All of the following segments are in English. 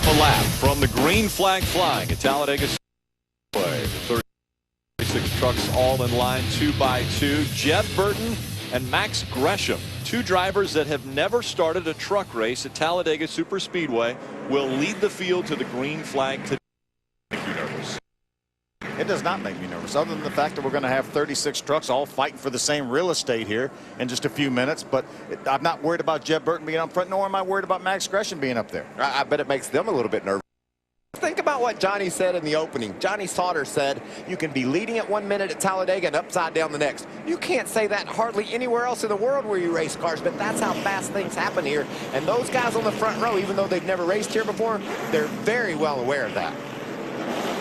half a lap from the green flag flying at Talladega Speedway. 36 trucks all in line 2 by 2. Jeb Burton and Max Gresham, two drivers that have never started a truck race at Talladega Superspeedway, will lead the field to the green flag today. Make you nervous? It does not make me nervous, other than the fact that we're going to have 36 trucks all fighting for the same real estate here in just a few minutes. But I'm not worried about Jeb Burton being up front, nor am I worried about Max Gresham being up there. I bet it makes them a little bit nervous. Think about what Johnny said in the opening. Johnny Sauter said you can be leading at 1 minute at Talladega and upside down the next. You can't say that hardly anywhere else in the world where you race cars, but that's how fast things happen here. And those guys on the front row, even though they've never raced here before, they're very well aware of that.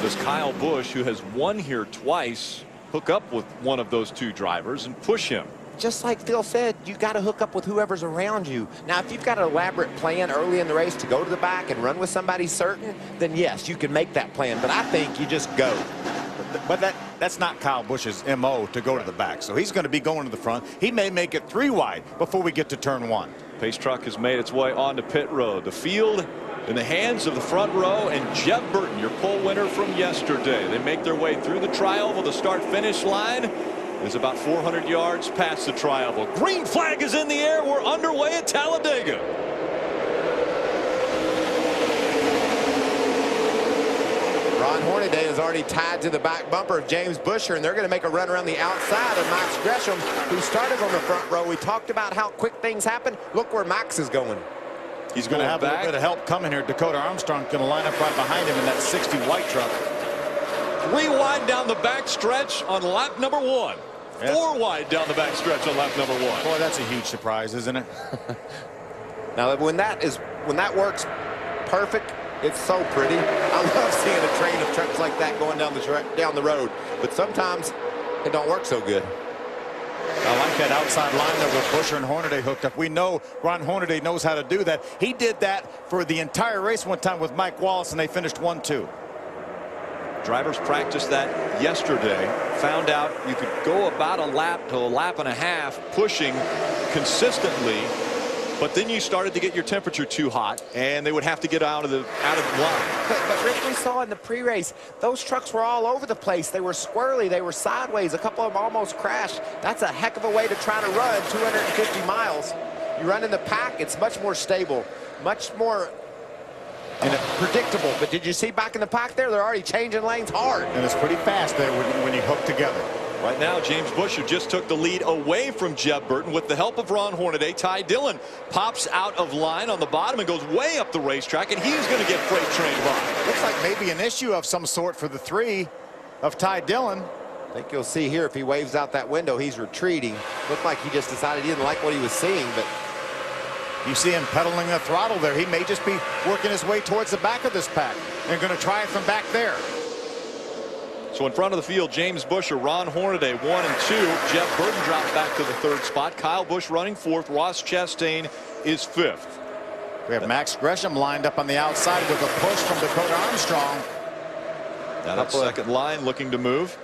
Does Kyle Busch, who has won here twice, hook up with one of those two drivers and push him? Just like Phil said, you got to hook up with whoever's around you. Now, if you've got an elaborate plan early in the race to go to the back and run with somebody certain, then yes, you can make that plan. But I think you just go. But that's not Kyle Busch's MO to go to the back. So he's going to be going to the front. He may make it 3 wide before we get to turn 1. Pace truck has made its way onto pit road. The field in the hands of the front row and Jeb Burton, your pole winner from yesterday. They make their way through the tri-oval. The start-finish line is about 400 yards past the tri-oval. Green flag is in the air. We're underway at Talladega. Ron Hornaday is already tied to the back bumper of James Buescher, and they're going to make a run around the outside of Max Gresham, who started on the front row. We talked about how quick things happen. Look where Max is going. He's going to have a little bit of help coming here. Dakota Armstrong going to line up right behind him in that 60 white truck. 3 wide down the back stretch on lap number 1. 4 wide down the back stretch on lap number 1. Boy, that's a huge surprise, isn't it? Now, when that works perfect, it's so pretty. I love seeing a train of trucks like that going down the road. But sometimes it don't work so good. I like that outside line there with Buescher and Hornaday hooked up. We know Ron Hornaday knows how to do that. He did that for the entire race one time with Mike Wallace, and they finished 1-2. Drivers practiced that yesterday. Found out you could go about a lap to a lap and a half pushing consistently, but then you started to get your temperature too hot and they would have to get out of the line. But Rick, we saw in the pre-race, those trucks were all over the place. They were squirrely, they were sideways, a couple of them almost crashed. That's a heck of a way to try to run 250 miles. You run in the pack, it's much more stable, much more predictable. But did you see back in the pack there? They're already changing lanes hard. And it's pretty fast there when you hook together. Right now, James Buescher just took the lead away from Jeb Burton with the help of Ron Hornaday. Ty Dillon pops out of line on the bottom and goes way up the racetrack, and he's going to get freight trained by. Looks like maybe an issue of some sort for the 3 of Ty Dillon. I think you'll see here if he waves out that window, he's retreating. Looked like he just decided he didn't like what he was seeing, but you see him pedaling the throttle there. He may just be working his way towards the back of this pack. They're going to try it from back there. So in front of the field, James Buescher, Ron Hornaday 1 and 2. Jeb Burton dropped back to the 3rd spot. Kyle Busch running 4th. Ross Chastain is 5th. We have Max Gresham lined up on the outside with a push from Dakota Armstrong. Now that second line looking to move.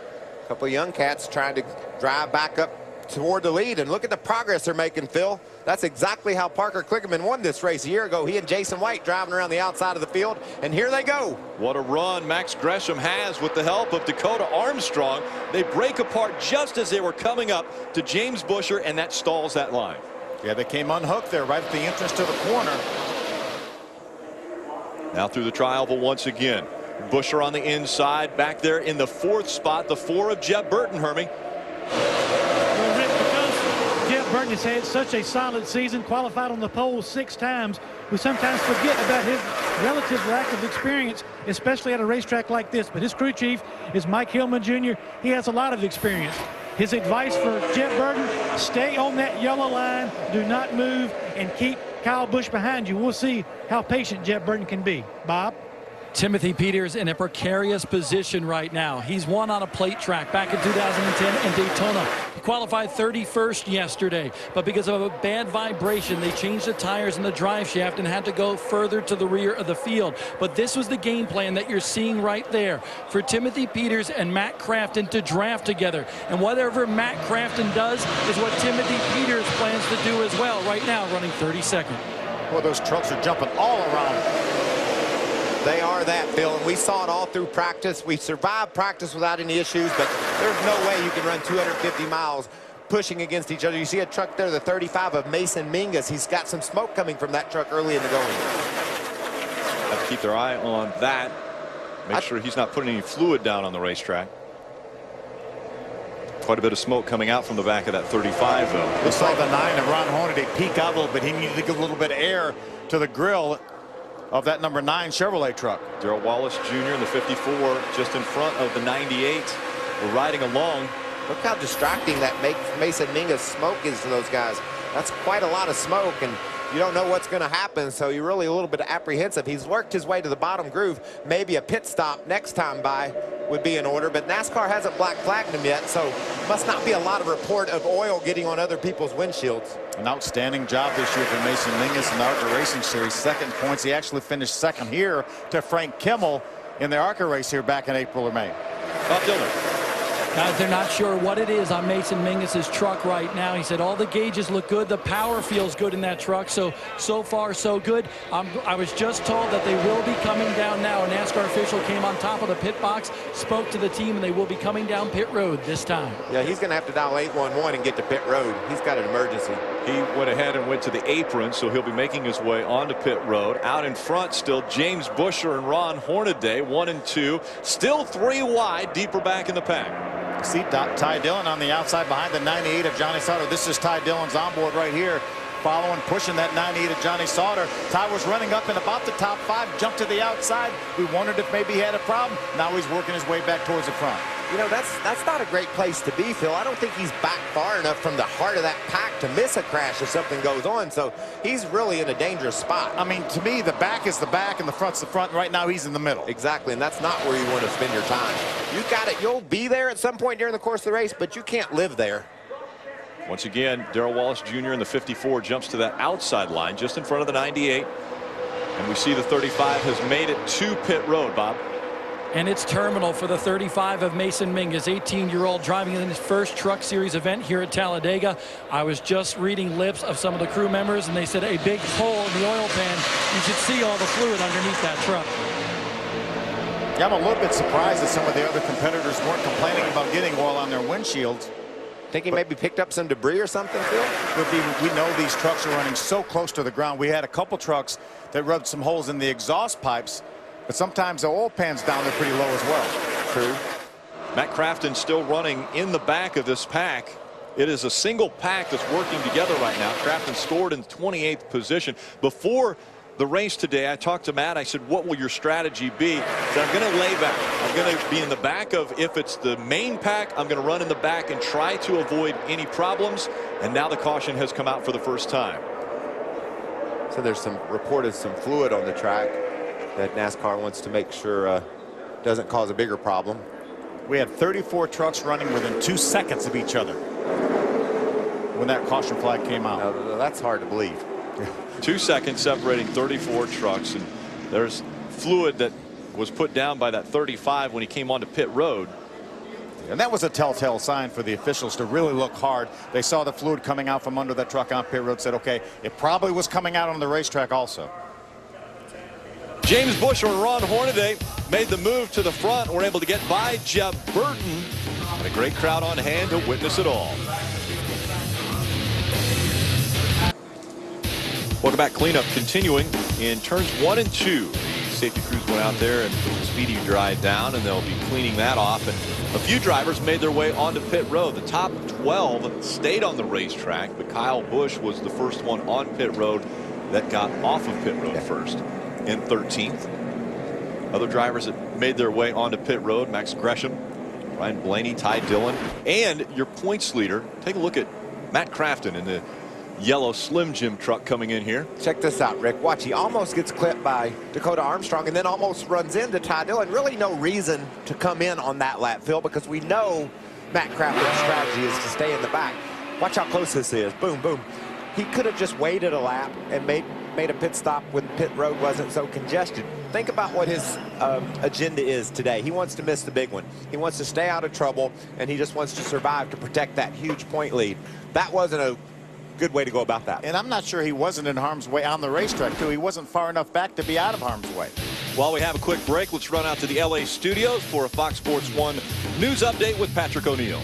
A couple of young cats trying to drive back up toward the lead, and look at the progress they're making, Phil. That's exactly how Parker Kligerman won this race a year ago. He and Jason White driving around the outside of the field, and here they go. What a run Max Gresham has with the help of Dakota Armstrong. They break apart just as they were coming up to James Buescher, and that stalls that line. Yeah, they came unhooked there right at the entrance to the corner. Now through the tri-oval once again. Buescher on the inside, back there in the 4th spot, the 4 of Jeb Burton, Hermie. Well, Rick, because Jeb Burton has had such a solid season, qualified on the pole 6 times, we sometimes forget about his relative lack of experience, especially at a racetrack like this. But his crew chief is Mike Hillman Jr. He has a lot of experience. His advice for Jeb Burton, stay on that yellow line, do not move, and keep Kyle Busch behind you. We'll see how patient Jeb Burton can be. Bob? Timothy Peters in a precarious position right now. He's won on a plate track back in 2010 in Daytona. He qualified 31st yesterday, but because of a bad vibration, they changed the tires in the drive shaft and had to go further to the rear of the field. But this was the game plan that you're seeing right there for Timothy Peters and Matt Crafton to draft together. And whatever Matt Crafton does is what Timothy Peters plans to do as well right now, running 32nd. Well, those trucks are jumping all around They are that, Phil, and we saw it all through practice. We survived practice without any issues, but there's no way you can run 250 miles pushing against each other. You see a truck there, the 35 of Mason Mingus. He's got some smoke coming from that truck early in the going. Have to keep their eye on that. Make sure he's not putting any fluid down on the racetrack. Quite a bit of smoke coming out from the back of that 35, though. Looks like the 9 of Ron Hornaday peek out a little bit. He needed to give a little bit of air to the grill of that number 9 Chevrolet truck. Darrell Wallace Jr. in the 54 just in front of the 98. We're riding along. Look how distracting that Mason Mingus smoke is to those guys. That's quite a lot of smoke, and you don't know what's going to happen, so you're really a little bit apprehensive. He's worked his way to the bottom groove. Maybe a pit stop next time by would be in order, but NASCAR hasn't black flagged him yet, so must not be a lot of report of oil getting on other people's windshields. An outstanding job this year for Mason Mingus in the ARCA Racing Series. 2nd points. He actually finished 2nd here to Frank Kimmel in the ARCA race here back in April or May. Bob Dillon. Guys, they're not sure what it is on Mason Mingus's truck right now. He said all the gauges look good. The power feels good in that truck. So far, so good. I was just told that they will be coming down now. A NASCAR official came on top of the pit box, spoke to the team, and they will be coming down pit road this time. Yeah, he's going to have to dial 811 and get to pit road. He's got an emergency. He went ahead and went to the apron, so he'll be making his way onto pit road. Out in front still James Busher and Ron Hornaday, 1 and 2. Still 3 wide, deeper back in the pack. See Ty Dillon on the outside behind the 98 of Johnny Sauter. This is Ty Dillon's onboard right here, following, pushing that 98 of Johnny Sauter. Ty was running up in about the top 5, jumped to the outside. We wondered if maybe he had a problem. Now he's working his way back towards the front. You know, that's not a great place to be, Phil. I don't think he's back far enough from the heart of that pack to miss a crash if something goes on. So he's really in a dangerous spot. I mean, to me, the back is the back and the front's the front. Right now, he's in the middle. Exactly, and that's not where you want to spend your time. You got it. You'll be there at some point during the course of the race, but you can't live there. Once again, Darrell Wallace Jr. in the 54 jumps to that outside line just in front of the 98. And we see the 35 has made it to pit road, Bob. And it's terminal for the 35 of Mason Mingus, 18-year-old, driving in his first Truck Series event here at Talladega. I was just reading lips of some of the crew members, and they said a big hole in the oil pan. You should see all the fluid underneath that truck. Yeah, I'm a little bit surprised that some of the other competitors weren't complaining about getting oil on their windshields. Think he maybe picked up some debris or something, Phil? We know these trucks are running so close to the ground. We had a couple trucks that rubbed some holes in the exhaust pipes. But sometimes the oil pans down there pretty low as well. True. Matt Crafton still running in the back of this pack. It is a single pack that's working together right now. Crafton scored in 28th position. Before the race today, I talked to Matt. I said, what will your strategy be? I said, I'm going to lay back. I'm going to be in the back of, if it's the main pack, I'm going to run in the back and try to avoid any problems. And now the caution has come out for the first time. So there's some reported some fluid on the track that NASCAR wants to make sure doesn't cause a bigger problem. We had 34 trucks running within 2 seconds of each other when that caution flag came out. Now, that's hard to believe. 2 seconds separating 34 trucks, and there's fluid that was put down by that 35 when he came onto pit road. And that was a telltale sign for the officials to really look hard. They saw the fluid coming out from under that truck on pit road, said, okay, it probably was coming out on the racetrack also. James Busher and Ron Hornaday made the move to the front. We're able to get by Jeb Burton. And a great crowd on hand to witness it all. Welcome back. Cleanup continuing in turns 1 and 2. Safety crews went out there and put the speedy dry down, and they'll be cleaning that off. And a few drivers made their way onto pit road. The top 12 stayed on the racetrack, but Kyle Busch was the first one on pit road that got off of pit road first. In 13th. Other drivers that made their way onto pit road, Max Gresham, Ryan Blaney, Ty Dillon, and your points leader. Take a look at Matt Crafton in the yellow Slim Jim truck coming in here. Check this out, Rick. Watch, he almost gets clipped by Dakota Armstrong and then almost runs into Ty Dillon. Really no reason to come in on that lap, Phil, because we know Matt Crafton's strategy is to stay in the back. Watch how close this is. Boom, boom. He could have just waited a lap and made a pit stop when pit road wasn't so congested. Think about what his agenda is today. He wants to miss the big one. He wants to stay out of trouble, and he just wants to survive to protect that huge point lead. That wasn't a good way to go about that. And I'm not sure he wasn't in harm's way on the racetrack, too. He wasn't far enough back to be out of harm's way. While we have a quick break, let's run out to the LA studios for a Fox Sports 1 news update with Patrick O'Neill.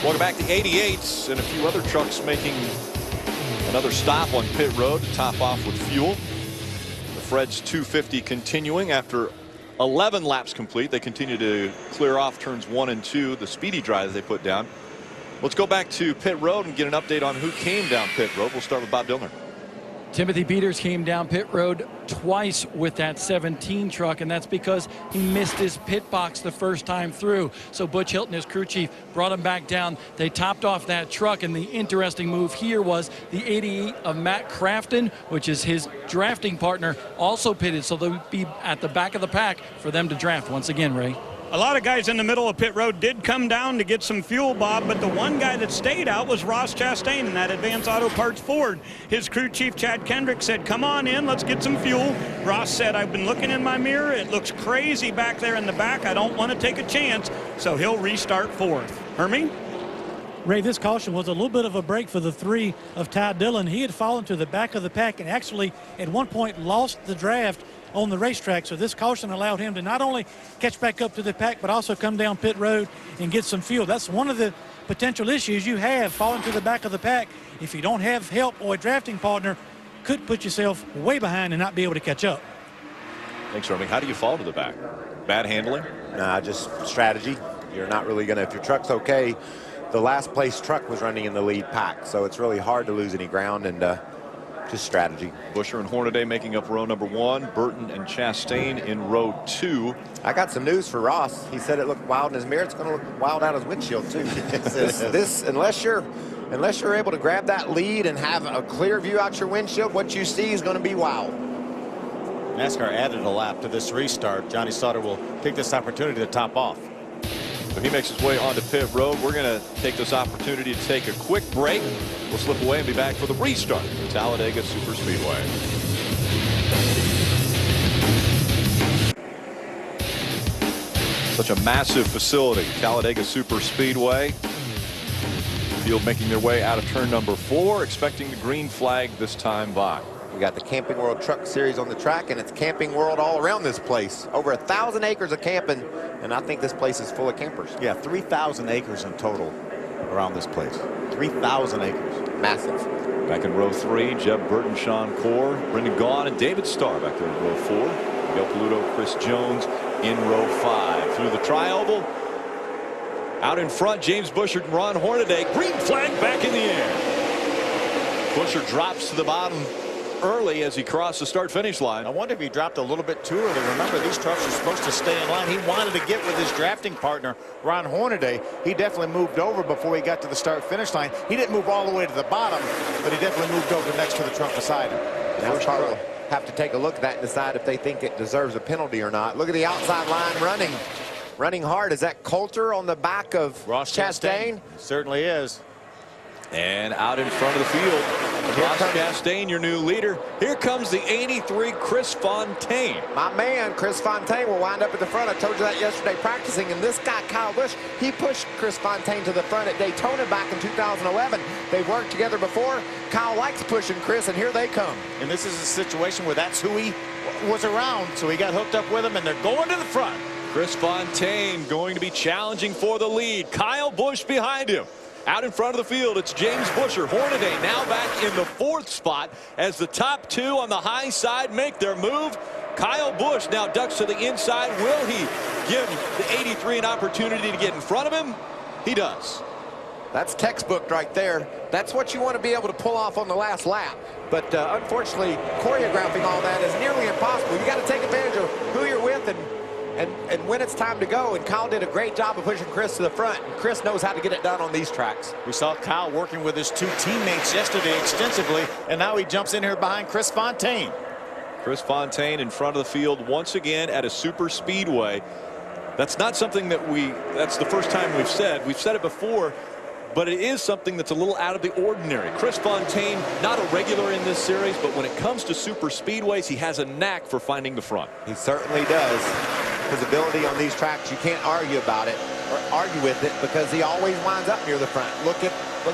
Welcome back to 88s and a few other trucks making another stop on pit road to top off with fuel. The Fred's 250 continuing after 11 laps complete. They continue to clear off turns 1 and 2, the speedy drive they put down. Let's go back to pit road and get an update on who came down pit road. We'll start with Bob Dillner. Timothy Peters came down pit road twice with that 17 truck, and that's because he missed his pit box the first time through. So Butch Hilton, his crew chief, brought him back down. They topped off that truck, and the interesting move here was the 88 of Matt Crafton, which is his drafting partner, also pitted, so they'll be at the back of the pack for them to draft once again, Ray. A lot of guys in the middle of pit road did come down to get some fuel, Bob, but the one guy that stayed out was Ross Chastain in that Advanced Auto Parts Ford. His crew chief, Chad Kendrick, said, come on in, let's get some fuel. Ross said, I've been looking in my mirror. It looks crazy back there in the back. I don't want to take a chance, so he'll restart fourth. Hermie? Ray, this caution was a little bit of a break for the 3 of Ty Dillon. He had fallen to the back of the pack and actually at one point lost the draft on the racetrack. So this caution allowed him to not only catch back up to the pack, but also come down pit road and get some fuel. That's one of the potential issues you have, falling to the back of the pack. If you don't have help or a drafting partner, could put yourself way behind and not be able to catch up. Thanks, Hermie. How do you fall to the back? Bad handling? Nah, just strategy. You're not really going to, if your truck's okay, the last place truck was running in the lead pack, so it's really hard to lose any ground, and just strategy. Buscher and Hornaday making up row number 1. Burton and Chastain in row 2. I got some news for Ross. He said it looked wild in his mirror. It's going to look wild out his windshield too. Unless you're able to grab that lead and have a clear view out your windshield, what you see is going to be wild. NASCAR added a lap to this restart. Johnny Sauter will take this opportunity to top off. So he makes his way onto pit road. We're going to take this opportunity to take a quick break. We'll slip away and be back for the restart of Talladega Superspeedway. Such a massive facility, Talladega Superspeedway. Field making their way out of turn number 4, expecting the green flag this time by. We got the Camping World Truck Series on the track, and it's Camping World all around this place. Over 1,000 acres of camping, and I think this place is full of campers. Yeah, 3,000 acres in total around this place. 3,000 acres. Massive. Back in row 3, Jeb Burton, Sean Core, Brendan Gaughan, and David Starr back there in row 4. Miguel Paludo, Chris Jones in row 5. Through the tri-oval. Out in front, James Buscher and Ron Hornaday. Green flag back in the air. Buscher drops to the bottom early as he crossed the start-finish line. I wonder if he dropped a little bit too early. Remember, these trucks are supposed to stay in line. He wanted to get with his drafting partner, Ron Hornaday. He definitely moved over before he got to the start-finish line. He didn't move all the way to the bottom, but he definitely moved over next to the truck beside him. NASCAR will have to take a look at that and decide if they think it deserves a penalty or not. Look at the outside line running hard. Is that Coulter on the back of Ross Chastain? Certainly is. And out in front of the field, Ross Chastain, your new leader. Here comes the 83 Chris Fontaine. My man, Chris Fontaine, will wind up at the front. I told you that yesterday practicing. And this guy, Kyle Busch, he pushed Chris Fontaine to the front at Daytona back in 2011. They've worked together before. Kyle likes pushing Chris, and here they come. And this is a situation where that's who he was around, so he got hooked up with him, and they're going to the front. Chris Fontaine going to be challenging for the lead. Kyle Busch behind him. Out in front of the field, it's James Buscher. Hornaday now back in the 4th spot as the top 2 on the high side make their move. Kyle Busch now ducks to the inside. Will he give the 83 an opportunity to get in front of him? He does. That's textbook right there. That's what you want to be able to pull off on the last lap. But unfortunately, choreographing all that is nearly impossible. You got to take advantage of who you're with and when it's time to go. And Kyle did a great job of pushing Chris to the front. And Chris knows how to get it done on these tracks. We saw Kyle working with his 2 teammates yesterday extensively, and now he jumps in here behind Chris Fontaine. Chris Fontaine in front of the field once again at a super speedway. That's not something that that's the first time we've said it before, but it is something that's a little out of the ordinary. Chris Fontaine, not a regular in this series, but when it comes to super speedways, he has a knack for finding the front. He certainly does. His ability on these tracks, you can't argue about it. argue with it because he always winds up near the front. Look at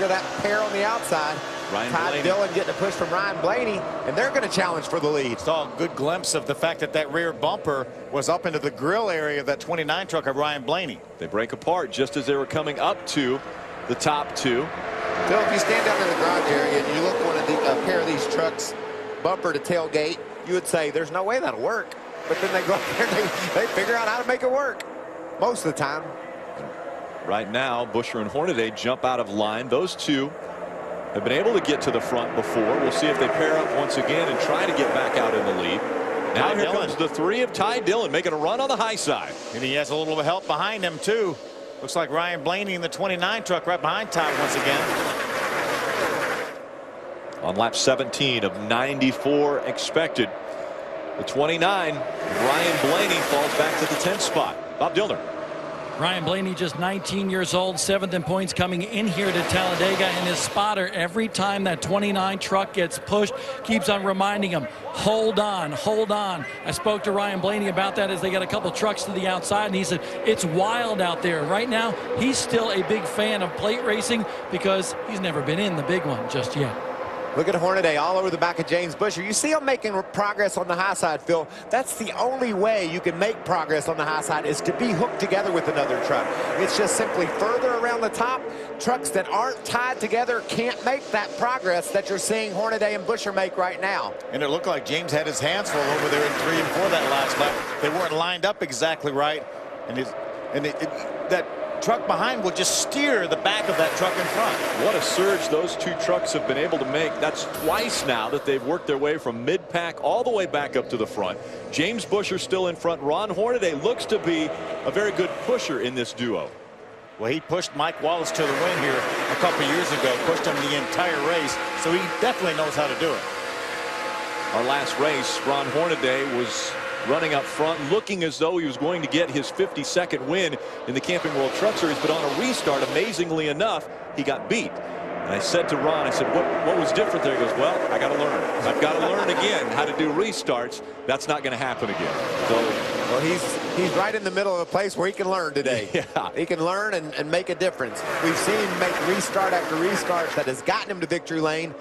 that pair on the outside. Ty Dillon getting a push from Ryan Blaney, and they're going to challenge for the lead. Saw a good glimpse of the fact that rear bumper was up into the grill area of that 29 truck of Ryan Blaney. They break apart just as they were coming up to the top two. Phil, if you stand down in the garage area and you look one of a pair of these trucks bumper to tailgate, you would say there's no way that'll work. But then they go up there and they figure out how to make it work most of the time. Right now, Buescher and Hornaday jump out of line. Those two have been able to get to the front before. We'll see if they pair up once again and try to get back out in the lead. Now here comes the 3 of Ty Dillon making a run on the high side. And he has a little help behind him too. Looks like Ryan Blaney in the 29 truck right behind Ty once again. On lap 17 of 94 expected. The 29, Ryan Blaney falls back to the 10th spot. Bob Dillner. Ryan Blaney, just 19 years old, 7th in points, coming in here to Talladega, and his spotter, every time that 29 truck gets pushed, keeps on reminding him, hold on, hold on. I spoke to Ryan Blaney about that as they got a couple trucks to the outside, and he said it's wild out there. Right now, he's still a big fan of plate racing because he's never been in the big one just yet. Look at Hornaday all over the back of James Buescher. You see him making progress on the high side, Phil. That's the only way you can make progress on the high side is to be hooked together with another truck. It's just simply further around the top. Trucks that aren't tied together can't make that progress that you're seeing Hornaday and Buescher make right now. And it looked like James had his hands full over there in 3 and 4 that last lap. They weren't lined up exactly right. And that truck behind will just steer the back of that truck in front. What a surge those two trucks have been able to make. That's twice now that they've worked their way from mid-pack all the way back up to the front. James Buescher still in front. Ron Hornaday looks to be a very good pusher in this duo. Well, he pushed Mike Wallace to the win here a couple years ago, pushed him the entire race, so he definitely knows how to do it. Our last race, Ron Hornaday was running up front, looking as though he was going to get his 52nd win in the Camping World Truck Series, but on a restart, amazingly enough, he got beat. And I said to Ron, I said, what was different there? He goes, well, I got to learn. I've got to learn again how to do restarts. That's not going to happen again. So, well, he's right in the middle of a place where he can learn today. Yeah. He can learn and make a difference. We've seen him make restart after restart that has gotten him to victory lane.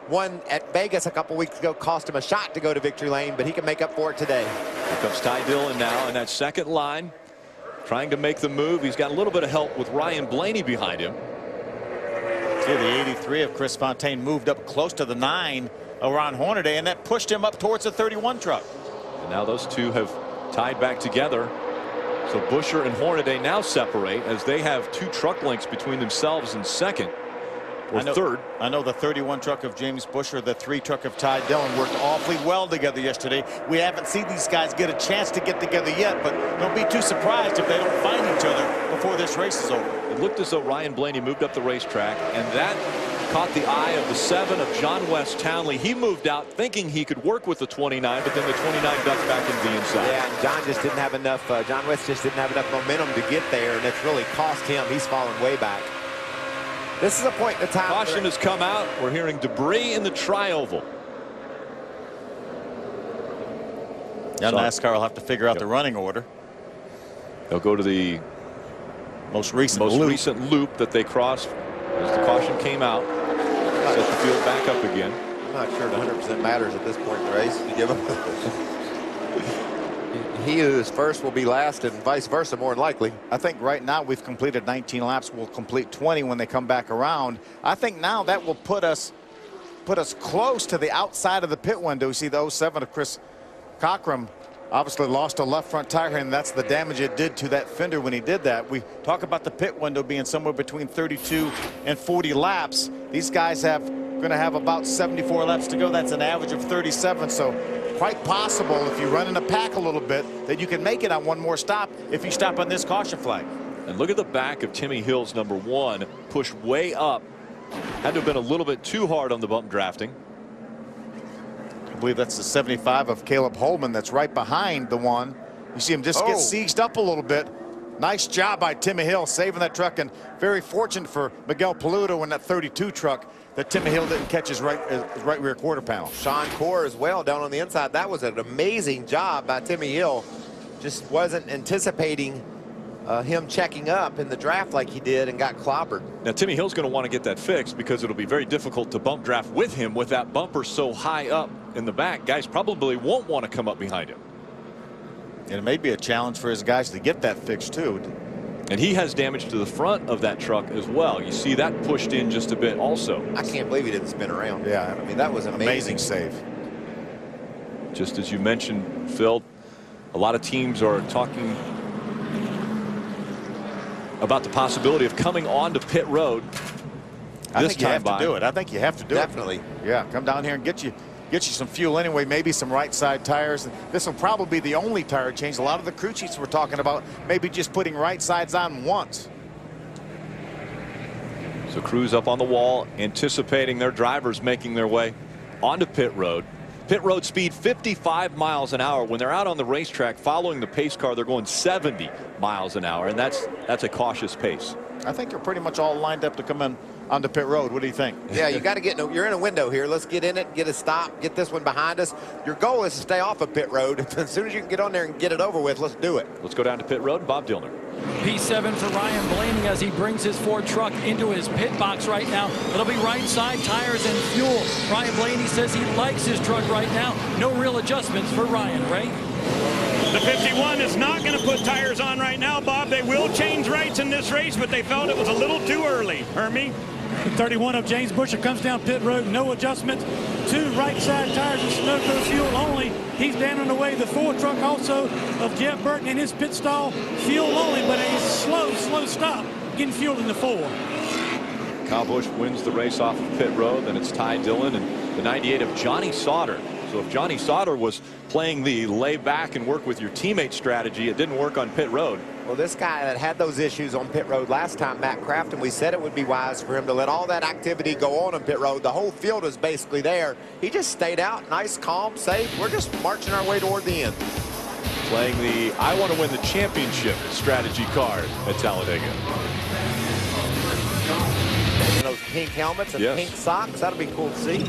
One at Vegas a couple weeks ago cost him a shot to go to victory lane, but he can make up for it today. Here comes Ty Dillon now in that second line, trying to make the move. He's got a little bit of help with Ryan Blaney behind him. See, the 83 of Chris Fontaine moved up close to the 9 of Ron Hornaday, and that pushed him up towards the 31 truck. And now those two have tied back together. So Buescher and Hornaday now separate as they have 2 truck lengths between themselves and second. Or third. I know the 31 truck of James Buescher, the 3 truck of Ty Dillon worked awfully well together yesterday. We haven't seen these guys get a chance to get together yet, but don't be too surprised if they don't find each other before this race is over. It looked as though Ryan Blaney moved up the racetrack, and that caught the eye of the 7 of John West Townley. He moved out thinking he could work with the 29, but then the 29 ducks back into the inside. Yeah, and John just didn't have enough. John West just didn't have enough momentum to get there, and it's really cost him. He's fallen way back. This is a point in the time. Caution has come out. We're hearing debris in the tri-oval. Now NASCAR will have to figure out the running order. They'll go to the most recent loop that they crossed as the caution came out. Set the field back up again. I'm not sure it 100% matters at this point in the race. You give him he who is first will be last, and vice versa, more than likely. I think right now we've completed 19 laps. We'll complete 20 when they come back around. I think now that will put us close to the outside of the pit window. You see the 07 of Chris Cockrum obviously lost a left front tire, and that's the damage it did to that fender when he did that. We talk about the pit window being somewhere between 32 and 40 laps. These guys going to have about 74 laps to go. That's an average of 37. So quite possible, if you run in a pack a little bit, that you can make it on one more stop if you stop on this caution flag. And look at the back of Timmy Hill's number 1, pushed way up. Had to have been a little bit too hard on the bump drafting. I believe that's the 75 of Caleb Holman that's right behind the one. You see him just get seized up a little bit. Nice job by Timmy Hill saving that truck, and very fortunate for Miguel Paludo in that 32 truck that Timmy Hill didn't catch his right rear quarter panel. Sean Core as well down on the inside. That was an amazing job by Timmy Hill. Just wasn't anticipating him checking up in the draft like he did and got clobbered. Now Timmy Hill's going to want to get that fixed because it'll be very difficult to bump draft with him with that bumper so high up in the back. Guys probably won't want to come up behind him. And it may be a challenge for his guys to get that fixed too. And he has damage to the front of that truck as well. You see that pushed in just a bit also. I can't believe he didn't spin around. Yeah, I mean, that was amazing save. Just as you mentioned, Phil, a lot of teams are talking about the possibility of coming onto pit road I this think you time have to do it. I think you have to do Definitely. it. Yeah, come down here and get you some fuel anyway, maybe some right side tires. This will probably be the only tire change. A lot of the crew chiefs were talking about maybe just putting right sides on once. So crews up on the wall anticipating their drivers making their way onto pit road. Pit road speed 55 miles an hour. When they're out on the racetrack following the pace car, they're going 70 miles an hour, and that's a cautious pace. I think you're pretty much all lined up to come in onto pit road. What do you think? Yeah, you got to get you're in a window here. Let's get in it, get a stop, get this one behind us. Your goal is to stay off of pit road. As soon as you can get on there and get it over with, let's do it. Let's go down to pit road. Bob Dillner. P7 for Ryan Blaney as he brings his Ford truck into his pit box right now. It'll be right side tires and fuel. Ryan Blaney says he likes his truck right now. No real adjustments for Ryan, Ray. The 51 is not going to put tires on right now, Bob. They will change rights in this race, but they felt it was a little too early. Hermie? 31 of James Busher comes down pit road, no adjustment. 2 right side tires and Sunoco fuel only. He's down and away. The Ford truck also of Jeff Burton in his pit stall, fuel only, but a slow stop getting fuel in the 4. Kyle Busch wins the race off of pit road. Then it's Ty Dillon and the 98 of Johnny Sauter. So if Johnny Sauter was playing the lay back and work with your teammate strategy, it didn't work on pit road. Well, this guy that had those issues on pit road last time, Matt Crafton, we said it would be wise for him to let all that activity go on pit road. The whole field is basically there. He just stayed out, nice, calm, safe. We're just marching our way toward the end. Playing the I want to win the championship strategy card at Talladega. And those pink helmets and pink socks, that'll be cool to see.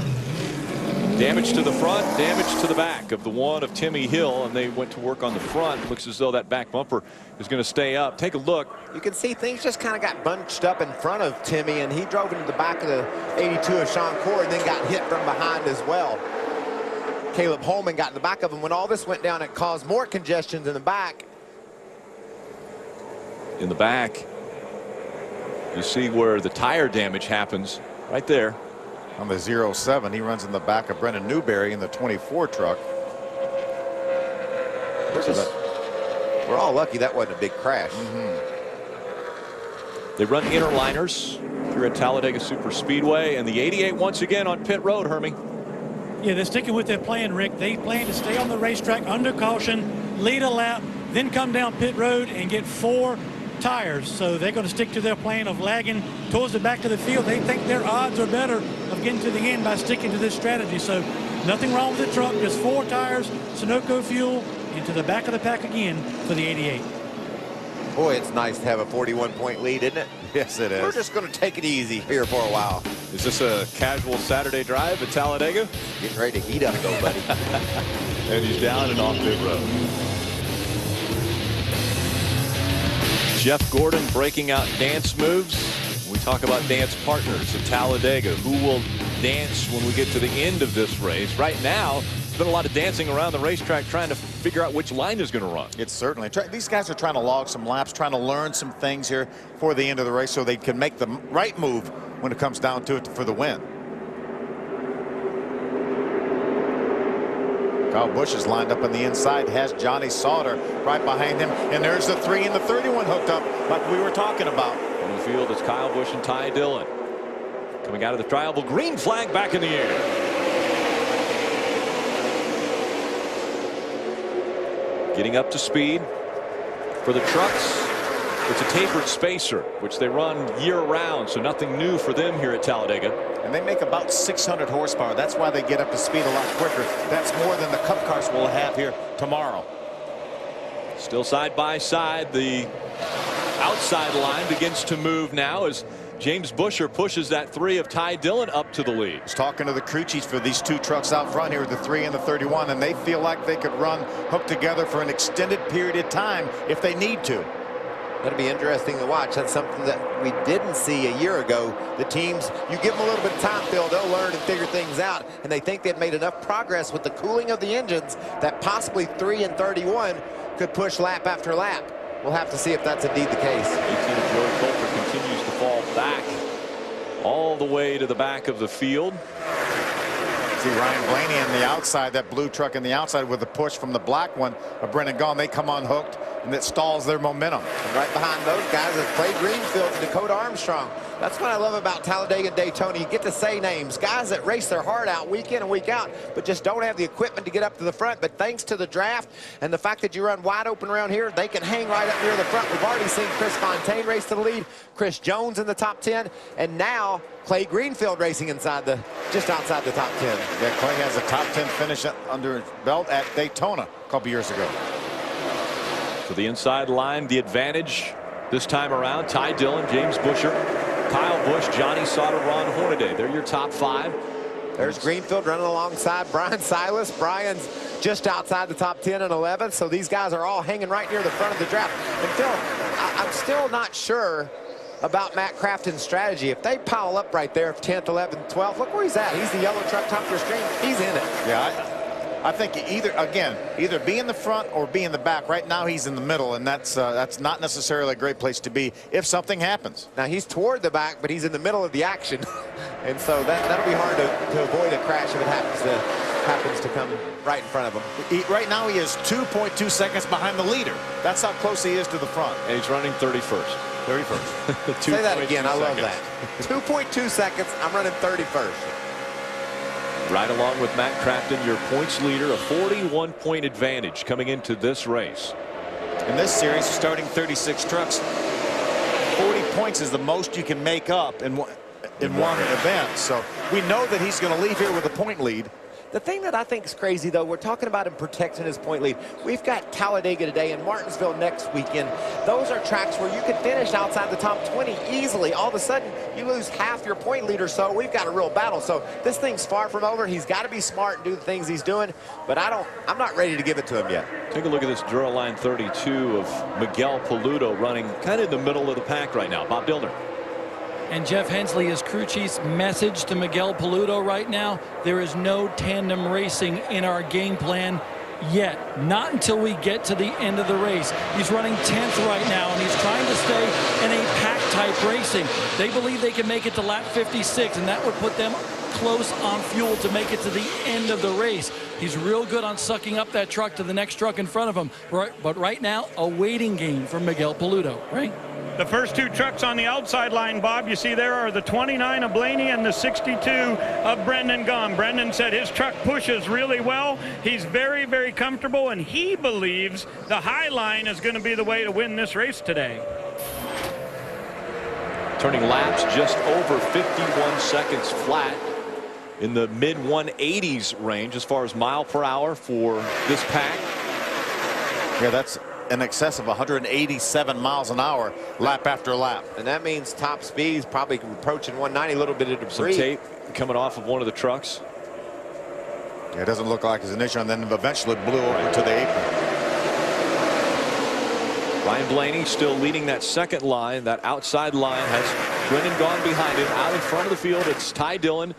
Damage to the front, damage to the back of the one of Timmy Hill, and they went to work on the front. Looks as though that back bumper is going to stay up. Take a look. You can see things just kind of got bunched up in front of Timmy, and he drove into the back of the 82 of Sean Corey and then got hit from behind as well. Caleb Holman got in the back of him. When all this went down, it caused more congestions in the back. In the back, you see where the tire damage happens right there. On the 07, he runs in the back of Brendan Newberry in the 24 truck. We're all lucky that wasn't a big crash. They run inner liners here at Talladega Super Speedway, and the 88 once again on pit road, Hermie. Yeah, they're sticking with their plan, Rick. They plan to stay on the racetrack under caution, lead a lap, then come down pit road and get 4 tires. So they're going to stick to their plan of lagging towards the back of the field. They think their odds are better of getting to the end by sticking to this strategy. So nothing wrong with the truck, just 4 tires, Sunoco fuel, into the back of the pack again for the 88. Boy, it's nice to have a 41-point lead, isn't it? Yes, it is. We're just going to take it easy here for a while. Is this a casual Saturday drive at Talladega? Getting ready to heat up, though, buddy. And he's down and off pit road. Jeff Gordon breaking out dance moves. We talk about dance partners at Talladega. Who will dance when we get to the end of this race? Right now, there's been a lot of dancing around the racetrack trying to figure out which line is going to run. It's certainly. These guys are trying to log some laps, trying to learn some things here for the end of the race so they can make the right move when it comes down to it for the win. Kyle Busch is lined up on the inside, has Johnny Sauter right behind him, and there's the 3 and the 31 hooked up like we were talking about. On the field is Kyle Busch and Ty Dillon. Coming out of the tribal, green flag back in the air. Getting up to speed for the trucks. It's a tapered spacer, which they run year-round, so nothing new for them here at Talladega. And they make about 600 horsepower. That's why they get up to speed a lot quicker. That's more than the Cup cars will have here tomorrow. Still side by side. The outside line begins to move now as James Busher pushes that 3 of Ty Dillon up to the lead. He's talking to the crew chiefs for these 2 trucks out front here, the 3 and the 31, and they feel like they could run hooked together for an extended period of time if they need to. That'll be interesting to watch. That's something that we didn't see a year ago. The teams, you give them a little bit of time, Phil, they'll learn and figure things out. And they think they've made enough progress with the cooling of the engines that possibly 3 and 31 could push lap after lap. We'll have to see if that's indeed the case. 18 of Joey Coulter continues to fall back all the way to the back of the field. See Ryan Blaney on the outside, that blue truck in the outside with the push from the black one of Brendan Gaughan. They come unhooked, and it stalls their momentum. And right behind those guys is Clay Greenfield and Dakota Armstrong. That's what I love about Talladega and Daytona. You get to say names, guys that race their heart out week in and week out, but just don't have the equipment to get up to the front. But thanks to the draft and the fact that you run wide open around here, they can hang right up near the front. We've already seen Chris Fontaine race to the lead, Chris Jones in the top 10, and now Clay Greenfield racing inside just outside the top 10. Yeah, Clay has a top 10 finish under his belt at Daytona a couple years ago. To the inside line, the advantage this time around. Ty Dillon, James Busher, Kyle Busch, Johnny Sauter, Ron Hornaday. They're your top 5. There's Greenfield running alongside Brian Silas. Brian's just outside the top 10 and 11. So these guys are all hanging right near the front of the draft. And Phil, I'm still not sure about Matt Crafton's strategy. If they pile up right there, 10th, 11th, 12th, look where he's at. He's the yellow truck top of the screen. He's in it. Yeah, I think either be in the front or be in the back. Right now he's in the middle, and that's not necessarily a great place to be if something happens. Now he's toward the back, but he's in the middle of the action. And so that'll be hard to avoid a crash if it happens to come right in front of him. Right now he is 2.2 seconds behind the leader. That's how close he is to the front. And he's running 31st. 31st. Say that again. I love that. 2.2 seconds. I'm running 31st. Right along with Matt Crafton, your points leader, a 41-point advantage coming into this race. In this series, starting 36 trucks, 40 points is the most you can make up in one event. So we know that he's going to leave here with a point lead. The thing that I think is crazy, though, we're talking about him protecting his point lead. We've got Talladega today and Martinsville next weekend. Those are tracks where you could finish outside the top 20 easily. All of a sudden, you lose half your point lead or so. We've got a real battle. So this thing's far from over. He's got to be smart and do the things he's doing. But I'm not ready to give it to him yet. Take a look at this Duraline 32 of Miguel Paludo running kind of in the middle of the pack right now. Bob Dillner. And Jeff Hensley, his crew chief's message to Miguel Paludo right now: there is no tandem racing in our game plan yet. Not until we get to the end of the race. He's running 10th right now, and he's trying to stay in a pack-type racing. They believe they can make it to lap 56, and that would put them close on fuel to make it to the end of the race. He's real good on sucking up that truck to the next truck in front of him. But right now, a waiting game for Miguel Paludo, right? The first 2 trucks on the outside line, Bob, you see there are the 29 of Blaney and the 62 of Brendan Gaughan. Brendan said his truck pushes really well. He's very, very comfortable, and he believes the high line is going to be the way to win this race today. Turning laps just over 51 seconds flat, in the mid-180s range as far as mile per hour for this pack. Yeah, that's in excess of 187 miles an hour lap after lap. And that means top speed's probably approaching 190, a little bit of debris. Some tape coming off of one of the trucks. Yeah, it doesn't look like his initial, and then eventually blew over to the apron. Ryan Blaney still leading that second line. That outside line has Brendan Gaughan behind him. Out in front of the field, it's Ty Dillon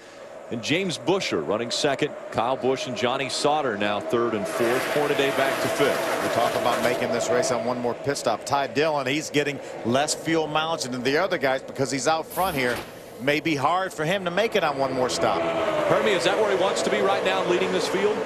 and James Busher running second. Kyle Busch and Johnny Sauter now third and fourth. Hornaday back to fifth. We talk about making this race on one more pit stop. Ty Dillon, he's getting less fuel mileage than the other guys because he's out front here. May be hard for him to make it on one more stop. Hermie, is that where he wants to be right now, leading this field?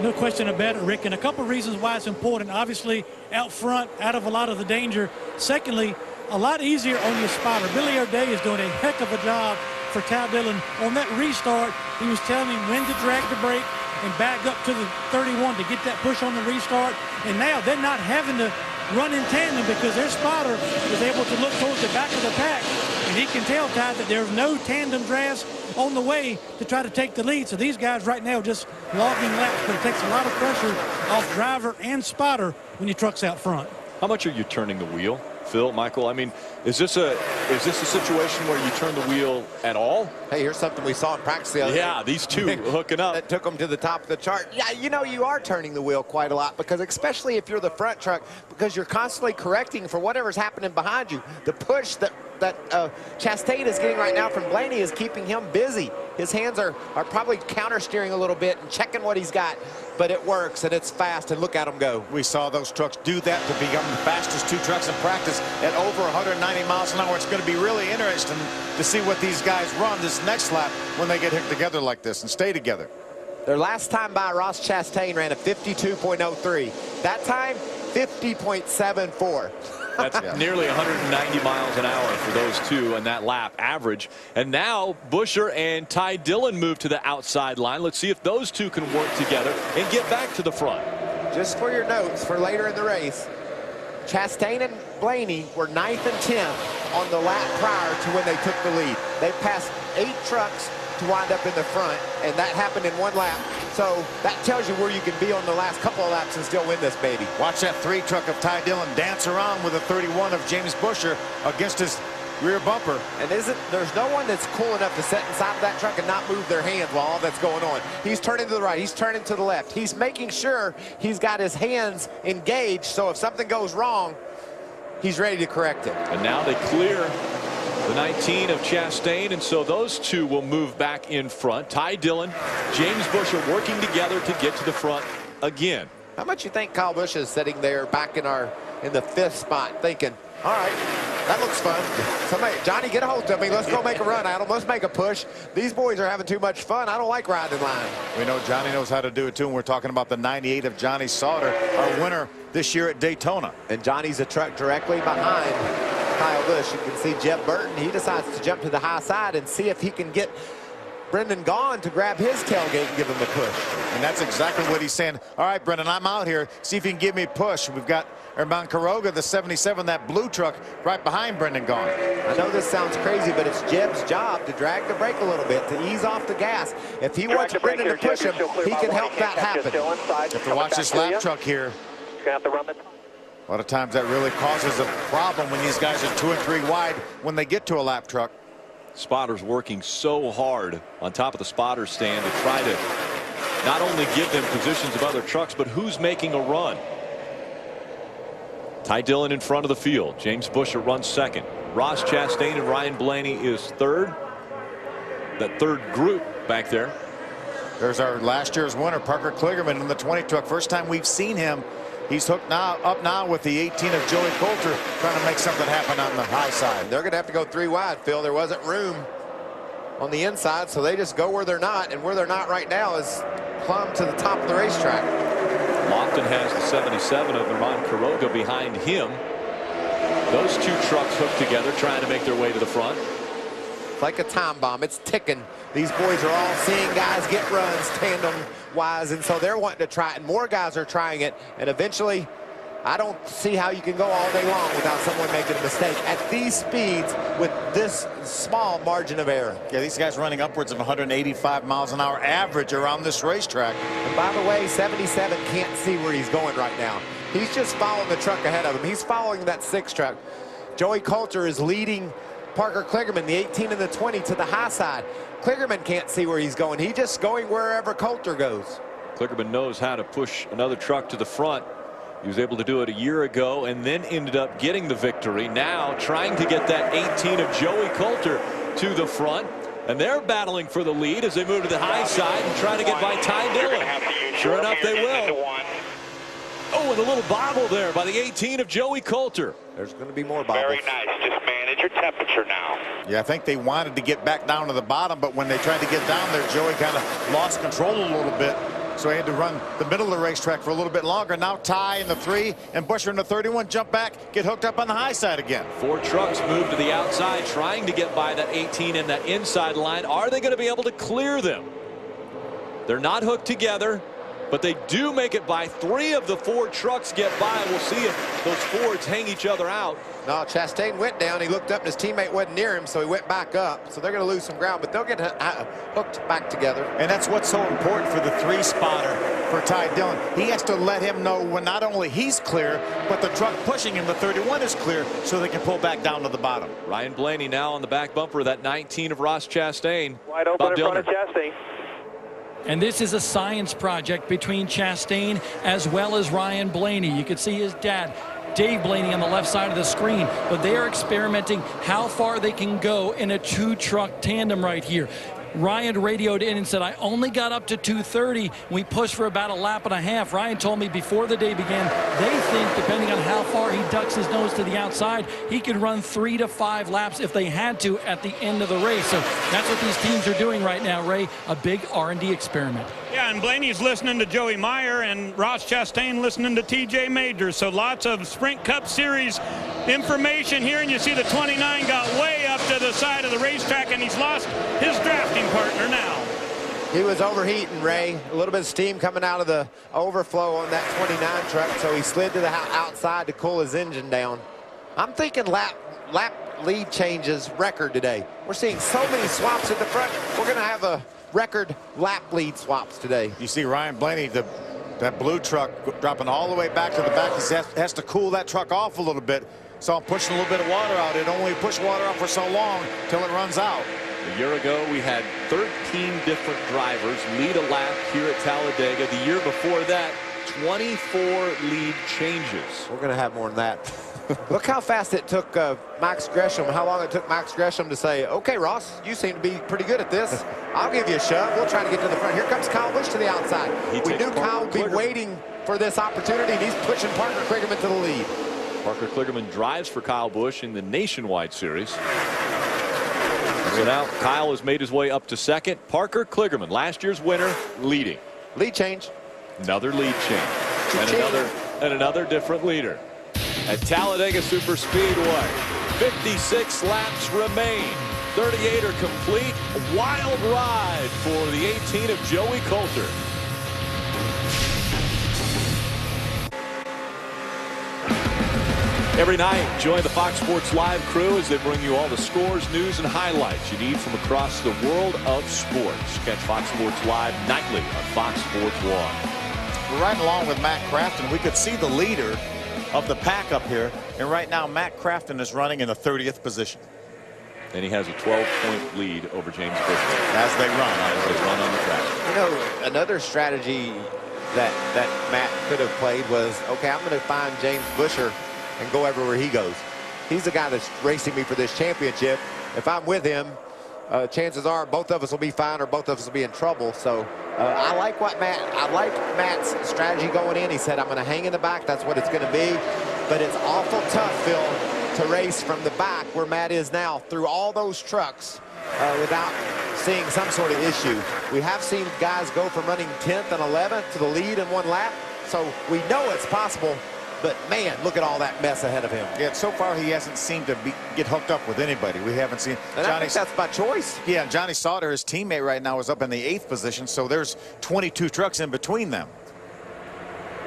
No question about it, Rick, and a couple of reasons why it's important. Obviously, out front, out of a lot of the danger. Secondly, a lot easier on your spotter. Billy O'Day is doing a heck of a job for Ty Dillon. On that restart, he was telling him when to drag the brake and back up to the 31 to get that push on the restart. And now they're not having to run in tandem because their spotter is able to look towards the back of the pack. And he can tell Ty that there's no tandem drafts on the way to try to take the lead. So these guys right now just logging laps, but it takes a lot of pressure off driver and spotter when your truck's out front. How much are you turning the wheel? Phil, Michael, I mean, is this a situation where you turn the wheel at all? Hey, here's something we saw in practice the other day. Yeah, these two hooking up. That took them to the top of the chart. Yeah, you know, you are turning the wheel quite a lot, because especially if you're the front truck, because you're constantly correcting for whatever's happening behind you. The push that Chastain is getting right now from Blaney is keeping him busy. His hands are probably counter steering a little bit and checking what he's got, but it works and it's fast, and look at them go. We saw those trucks do that to become the fastest two trucks in practice at over 190 miles an hour. It's going to be really interesting to see what these guys run this next lap when they get hooked together like this and stay together. Their last time by, Ross Chastain ran a 52.03. That time, 50.74. That's nearly 190 miles an hour for those two in that lap average. And now Buescher and Ty Dillon move to the outside line. Let's see if those two can work together and get back to the front. Just for your notes for later in the race, Chastain and Blaney were 9th and 10th on the lap prior to when they took the lead. They passed 8 trucks to wind up in the front, and that happened in 1 lap. So that tells you where you can be on the last couple of laps and still win this baby. Watch that 3 truck of Ty Dillon dance around with a 31 of James Buescher against his rear bumper. And there's no one that's cool enough to sit inside of that truck and not move their hands while all that's going on. He's turning to the right, he's turning to the left. He's making sure he's got his hands engaged, so if something goes wrong, he's ready to correct it. And now they clear the 19 of Chastain, and so those two will move back in front. Ty Dillon, James Buescher working together to get to the front again. How much you think Kyle Busch is sitting there back in the 5th spot thinking, all right, that looks fun. Somebody, Johnny, get a hold of me. Let's go make a run, Adam. Let's make a push. These boys are having too much fun. I don't like riding in line. We know Johnny knows how to do it too, and we're talking about the 98 of Johnny Sauter, our winner this year at Daytona. And Johnny's a truck directly behind Kyle Busch. You can see Jeb Burton. He decides to jump to the high side and see if he can get Brendan Gaughan to grab his tailgate and give him a push. And that's exactly what he's saying. All right, Brendan, I'm out here. See if you can give me a push. We've got Herman Quiroga, the 77, that blue truck, right behind Brendan Gaughan. I know this sounds crazy, but it's Jeb's job to drag the brake a little bit, to ease off the gas. If he wants Brendan to push him, he can help that happen. You have to watch this lap truck here. You're going to have to run the... A lot of times that really causes a problem when these guys are 2 and 3 wide when they get to a lap truck. Spotters working so hard on top of the spotter stand to try to not only give them positions of other trucks, but who's making a run. Ty Dillon in front of the field. James Buescher runs second. Ross Chastain and Ryan Blaney is third. That third group back there. There's our last year's winner, Parker Kligerman, in the 20 truck. First time we've seen him. He's hooked up now with the 18 of Joey Coulter, trying to make something happen on the high side. They're going to have to go 3 wide, Phil. There wasn't room on the inside, so they just go where they're not, and where they're not right now is plumb to the top of the racetrack. Lofton has the 77 of Herman Quiroga behind him. Those two trucks hooked together, trying to make their way to the front. It's like a time bomb. It's ticking. These boys are all seeing guys get runs tandem-wise, and so they're wanting to try it, and more guys are trying it, and eventually, I don't see how you can go all day long without someone making a mistake at these speeds with this small margin of error. Yeah, these guys running upwards of 185 miles an hour average around this racetrack. And by the way, 77 can't see where he's going right now. He's just following the truck ahead of him. He's following that 6 truck. Joey Coulter is leading Parker Kligerman, the 18 and the 20, to the high side. Kligerman can't see where he's going. He's just going wherever Coulter goes. Kligerman knows how to push another truck to the front. He was able to do it a year ago and then ended up getting the victory. Now trying to get that 18 of Joey Coulter to the front. And they're battling for the lead as they move to the high side and try to get by Ty Dillon. Sure enough, they will. Oh, and a little bobble there by the 18 of Joey Coulter. There's going to be more bobbles. Very nice. Just manage your temperature now. Yeah, I think they wanted to get back down to the bottom, but when they tried to get down there, Joey kind of lost control a little bit. So he had to run the middle of the racetrack for a little bit longer. Now Ty in the 3 and Buescher in the 31 jump back, get hooked up on the high side again. 4 trucks move to the outside, trying to get by that 18 and that inside line. Are they going to be able to clear them? They're not hooked together, but they do make it by. 3 of the 4 trucks get by. We'll see if those Fords hang each other out. No, Chastain went down. He looked up and his teammate wasn't near him, so he went back up. So they're going to lose some ground, but they'll get hooked back together. And that's what's so important for the 3 spotter for Ty Dillon. He has to let him know when not only he's clear, but the truck pushing him, the 31, is clear, so they can pull back down to the bottom. Ryan Blaney now on the back bumper of that 19 of Ross Chastain. Wide open in front of Chastain. And this is a science project between Chastain as well as Ryan Blaney. You can see his dad, Dave Blaney, on the left side of the screen, but they are experimenting how far they can go in a 2-truck tandem right here. Ryan radioed in and said, I only got up to 230. We pushed for about a lap and a half. Ryan told me before the day began, they think, depending on how far he ducks his nose to the outside, he could run 3 to 5 laps if they had to at the end of the race. So that's what these teams are doing right now, Ray, a big R&D experiment. Yeah, and Blaney's listening to Joey Meyer and Ross Chastain listening to TJ Majors. So lots of Sprint Cup Series information here, and you see the 29 got way up to the side of the racetrack, and he's lost his drafting partner now. He was overheating, Ray. A little bit of steam coming out of the overflow on that 29 truck, so he slid to the outside to cool his engine down. I'm thinking lap lead changes record today. We're seeing so many swaps at the front. We're going to have a record lap lead swaps today. You see Ryan Blaney, that blue truck, dropping all the way back to the back. He has to cool that truck off a little bit. So I'm pushing a little bit of water out. It only pushed water out for so long till it runs out. A year ago, we had 13 different drivers lead a lap here at Talladega. The year before that, 24 lead changes. We're going to have more than that. Look how fast it took Max Gresham, how long it took Max Gresham to say, okay, Ross, you seem to be pretty good at this. I'll give you a shove. We'll try to get to the front. Here comes Kyle Busch to the outside. We knew Kyle would be waiting for this opportunity, and he's pushing Parker Kligerman to the lead. Parker Kligerman drives for Kyle Busch in the Nationwide Series. So now Kyle has made his way up to second. Parker Kligerman, last year's winner, leading. Lead change. Another lead change. And another different leader. At Talladega Superspeedway, 56 laps remain. 38 are complete. A wild ride for the 18 of Joey Coulter. Every night, join the Fox Sports Live crew as they bring you all the scores, news, and highlights you need from across the world of sports. Catch Fox Sports Live nightly on Fox Sports 1. We're riding along with Matt Crafton. We could see the leader of the pack up here, and right now Matt Crafton is running in the 30th position. And he has a 12-point lead over James Bush as they run on the track. You know, another strategy that Matt could have played was, okay, I'm going to find James Busher and go everywhere he goes. He's the guy that's racing me for this championship. If I'm with him, chances are both of us will be fine or both of us will be in trouble. So I like Matt's strategy going in. He said, I'm going to hang in the back. That's what it's going to be. But it's awful tough, Phil, to race from the back where Matt is now through all those trucks without seeing some sort of issue. We have seen guys go from running 10th and 11th to the lead in one lap. So we know it's possible. But, man, look at all that mess ahead of him. Yeah, so far he hasn't seemed to get hooked up with anybody. We haven't seen. And I think that's by choice. Yeah, Johnny Sauter, his teammate right now, is up in the 8th position, so there's 22 trucks in between them.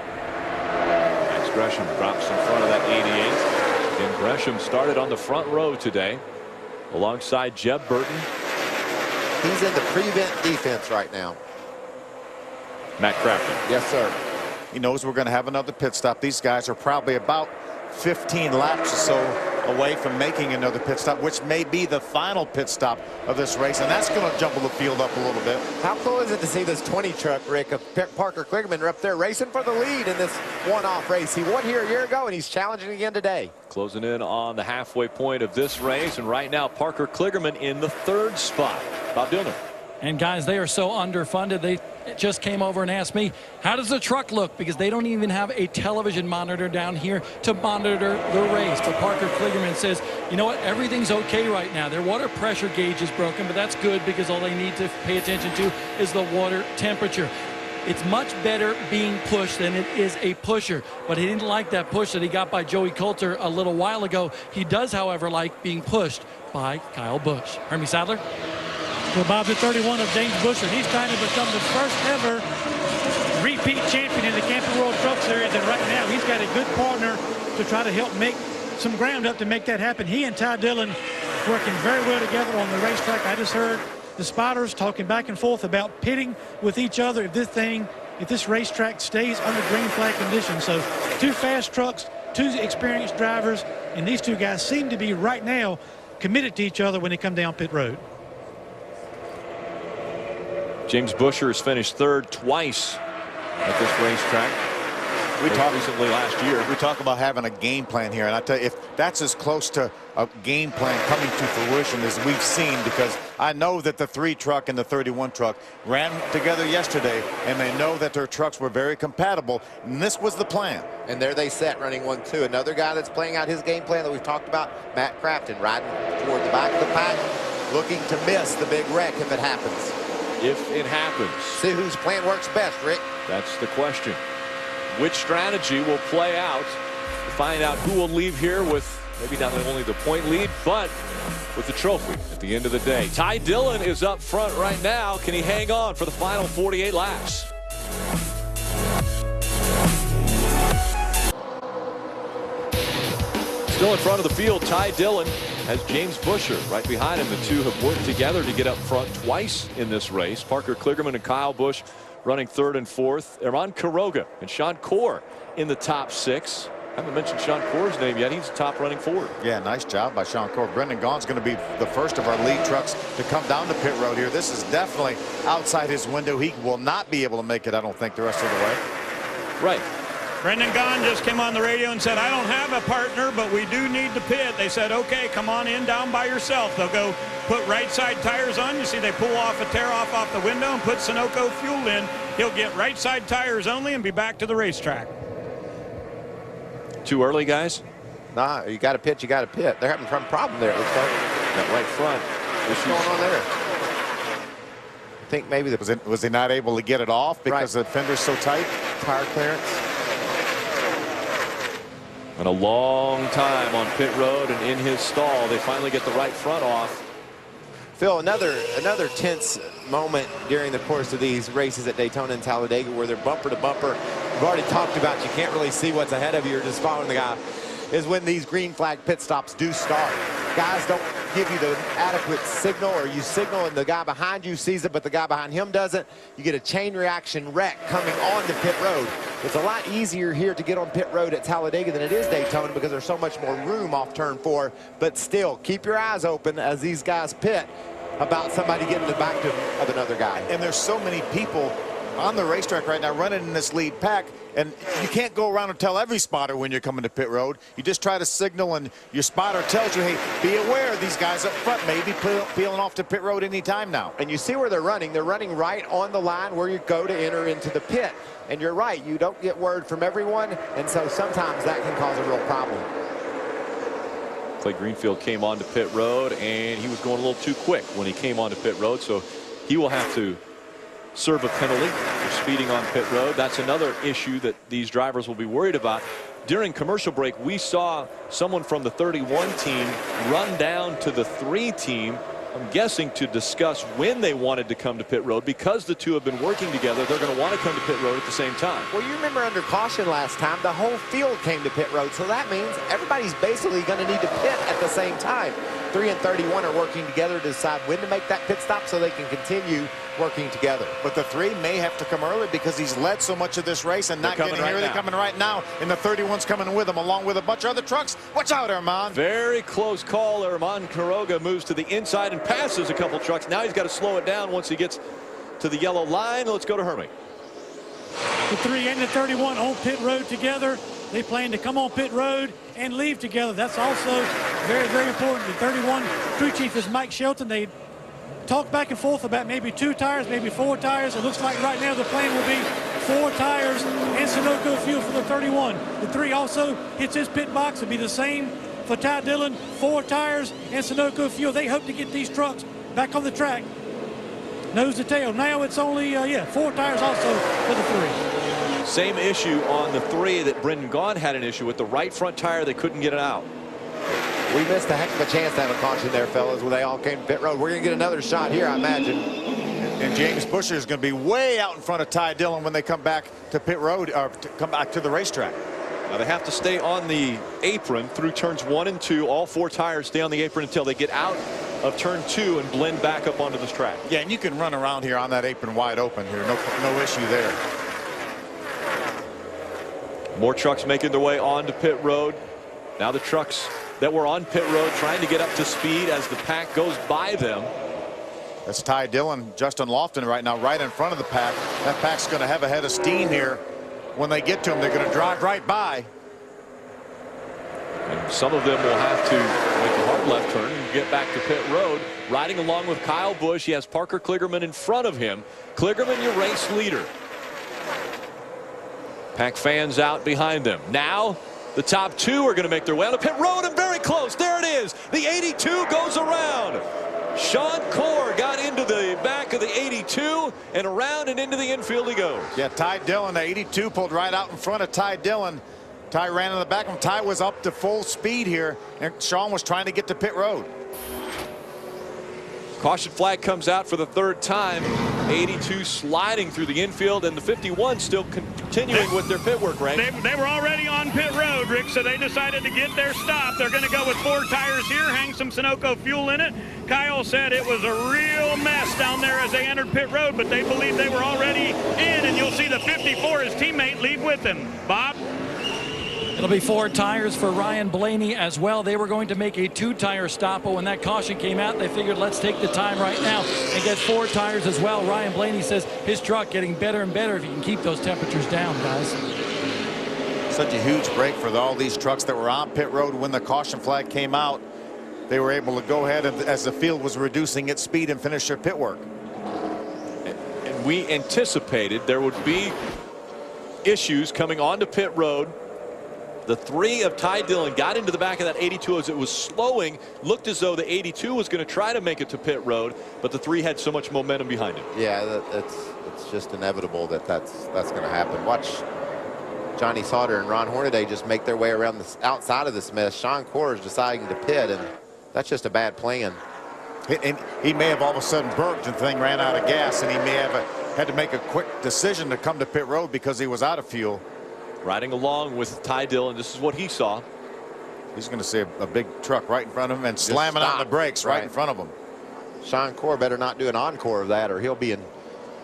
Max Gresham drops in front of that 88. And Gresham started on the front row today alongside Jeb Burton. He's in the prevent defense right now. Matt Crafton. Yes, sir. He knows we're going to have another pit stop. These guys are probably about 15 laps or so away from making another pit stop, which may be the final pit stop of this race, and that's going to jumble the field up a little bit. How cool is it to see this 20 truck, Rick, of Parker Kligerman up there racing for the lead in this one-off race? He won here a year ago, and he's challenging again today. Closing in on the halfway point of this race, and right now Parker Kligerman in the 3rd spot. Bob Dillner. And guys, they are so underfunded. They just came over and asked me, how does the truck look? Because they don't even have a television monitor down here to monitor the race. But Parker Kligerman says, you know what, everything's okay right now. Their water pressure gauge is broken, but that's good because all they need to pay attention to is the water temperature. It's much better being pushed than it is a pusher. But he didn't like that push that he got by Joey Coulter a little while ago. He does, however, like being pushed by Kyle Busch. Hermie Sadler. Well, Bob, the 31 of James Busher, he's trying to become the first ever repeat champion in the Camping World Truck Series, and right now he's got a good partner to try to help make some ground up to make that happen. He and Ty Dillon working very well together on the racetrack. I just heard the spotters talking back and forth about pitting with each other if this thing if this racetrack stays under green flag conditions. So 2 fast trucks, 2 experienced drivers, and these 2 guys seem to be right now committed to each other when they come down pit road. James Buescher has finished 3rd twice at this racetrack. We talked recently last year. We talk about having a game plan here, and I tell you, if that's as close to a game plan coming to fruition as we've seen, because I know that the 3 truck and the 31 truck ran together yesterday, and they know that their trucks were very compatible, and this was the plan. And there they sat running 1-2. Another guy that's playing out his game plan that we've talked about, Matt Crafton, riding toward the back of the pack, looking to miss the big wreck if it happens. If it happens. See whose plan works best, Rick. That's the question. Which strategy will play out to find out who will leave here with maybe not only the point lead, but with the trophy at the end of the day. Ty Dillon is up front right now. Can he hang on for the final 48 laps? Still in front of the field, Ty Dillon has James Buescher right behind him. The 2 have worked together to get up front twice in this race. Parker Kligerman and Kyle Busch running 3rd and 4th. Eran Quiroga and Sean Corr in the top 6. I haven't mentioned Sean Corr's name yet. He's top running forward. Yeah, nice job by Sean Corr. Brendan Gaughan's going to be the first of our lead trucks to come down to pit road here. This is definitely outside his window. He will not be able to make it, I don't think, the rest of the way. Right. Brendan Gaughan just came on the radio and said, I don't have a partner, but we do need to pit. They said, okay, come on in down by yourself. They'll go put right side tires on. You see they pull off a tear off the window and put Sunoco fuel in. He'll get right side tires only and be back to the racetrack. Too early, guys? Nah, you got to pit, you got to pit. They're having some problem there, it looks like. That right front. What's going on there? I think maybe the Was he not able to get it off because the fender's so tight? tire clearance. And a long time on pit road and in his stall. They finally get the right front off. Phil, another tense moment during the course of these races at Daytona and Talladega where they're bumper to bumper. We've already talked about you can't really see what's ahead of you. You're just following the guy. Is when these green flag pit stops do start. Guys don't give you the adequate signal, or you signal and the guy behind you sees it, but the guy behind him doesn't. You get a chain reaction wreck coming onto pit road. It's a lot easier here to get on pit road at Talladega than it is Daytona because there's so much more room off turn 4. But still, keep your eyes open as these guys pit about somebody getting the back of another guy. And there's so many people on the racetrack right now running in this lead pack, and you can't go around and tell every spotter when you're coming to pit road. You just try to signal, and your spotter tells you, hey, be aware these guys up front may be peeling off to pit road anytime now. And you see where they're running. They're running right on the line where you go to enter into the pit. And you're right, you don't get word from everyone, and so sometimes that can cause a real problem. Clay Greenfield came onto pit road, and he was going a little too quick when he came onto pit road, so he will have to serve a penalty for speeding on pit road. That's another issue that these drivers will be worried about. During commercial break, we saw someone from the 31 team run down to the 3 team, I'm guessing to discuss when they wanted to come to pit road. Because the 2 have been working together, they're going to want to come to pit road at the same time. Well, you remember under caution last time, the whole field came to pit road, so that means everybody's basically going to need to pit at the same time. 3 and 31 are working together to decide when to make that pit stop so they can continue working together. But the 3 may have to come early because he's led so much of this race and not getting here. They're coming right now, and the 31's coming with him along with a bunch of other trucks. Watch out, Eran. Very close call. Eran Quiroga moves to the inside and passes a couple trucks. Now he's got to slow it down once he gets to the yellow line. Let's go to Hermie. The 3 and the 31 on pit road together. They plan to come on pit road and leave together. That's also very, very important. The 31 crew chief is Mike Shelton. They talk back and forth about maybe 2 tires, maybe 4 tires. It looks like right now the plan will be 4 tires and Sunoco fuel for the 31. The 3 also hits his pit box. It'll be the same for Ty Dillon. 4 tires and Sunoco fuel. They hope to get these trucks back on the track nose to tail. Now it's only 4 tires also for the 3. Same issue on the 3 that Brendan Gaughan had an issue with. The right front tire, they couldn't get it out. We missed a heck of a chance to have a caution there, fellas, when they all came to pit road. We're going to get another shot here, I imagine. And James Buescher is going to be way out in front of Ty Dillon when they come back to pit road, or to come back to the racetrack. Now they have to stay on the apron through turns 1 and 2. All 4 tires stay on the apron until they get out of turn 2 and blend back up onto this track. Yeah, and you can run around here on that apron wide open here. No issue there. More trucks making their way onto pit road. Now the trucks that were on pit road trying to get up to speed as the pack goes by them. That's Ty Dillon, Justin Lofton right now, right in front of the pack. That pack's going to have a head of steam here. When they get to him, they're going to drive right by. And some of them will have to make a hard left turn and get back to pit road. Riding along with Kyle Busch, he has Parker Kligerman in front of him. Kligerman, your race leader. Pack fans out behind them. Now the top two are going to make their way on to pit road, and very close. There it is. The 82 goes around. Sean Corr got into the back of the 82 and around and into the infield he goes. Yeah, Ty Dillon, the 82 pulled right out in front of Ty Dillon. Ty ran in the back of him. Ty was up to full speed here, and Sean was trying to get to pit road. Caution flag comes out for the third time. 82 sliding through the infield, and the 51 still continuing with their pit work, right? They were already on pit road, Rick, so they decided to get their stop. They're going to go with 4 tires here, hang some Sunoco fuel in it. Kyle said it was a real mess down there as they entered pit road, but they believe they were already in, and you'll see the 54, his teammate, leave with him. Bob? It'll be 4 tires for Ryan Blaney as well. They were going to make a 2-tire stop, but when that caution came out, they figured let's take the time right now and get 4 tires as well. Ryan Blaney says his truck getting better and better if you can keep those temperatures down, guys. Such a huge break for all these trucks that were on pit road when the caution flag came out. They were able to go ahead as the field was reducing its speed and finish their pit work. And we anticipated there would be issues coming onto pit road. The 3 of Ty Dillon got into the back of that 82 as it was slowing. Looked as though the 82 was going to try to make it to pit road, but the 3 had so much momentum behind it. Yeah, it's just inevitable that that's going to happen. Watch Johnny Sauter and Ron Hornaday just make their way around the outside of this mess. Sean Corr is deciding to pit, and that's just a bad plan. And he may have all of a sudden burped and the thing ran out of gas, and he may have had to make a quick decision to come to pit road because he was out of fuel. Riding along with Ty Dillon, this is what he saw. He's going to see a big truck right in front of him and slamming on the brakes right in front of him. Sean Corr better not do an encore of that, or he'll be in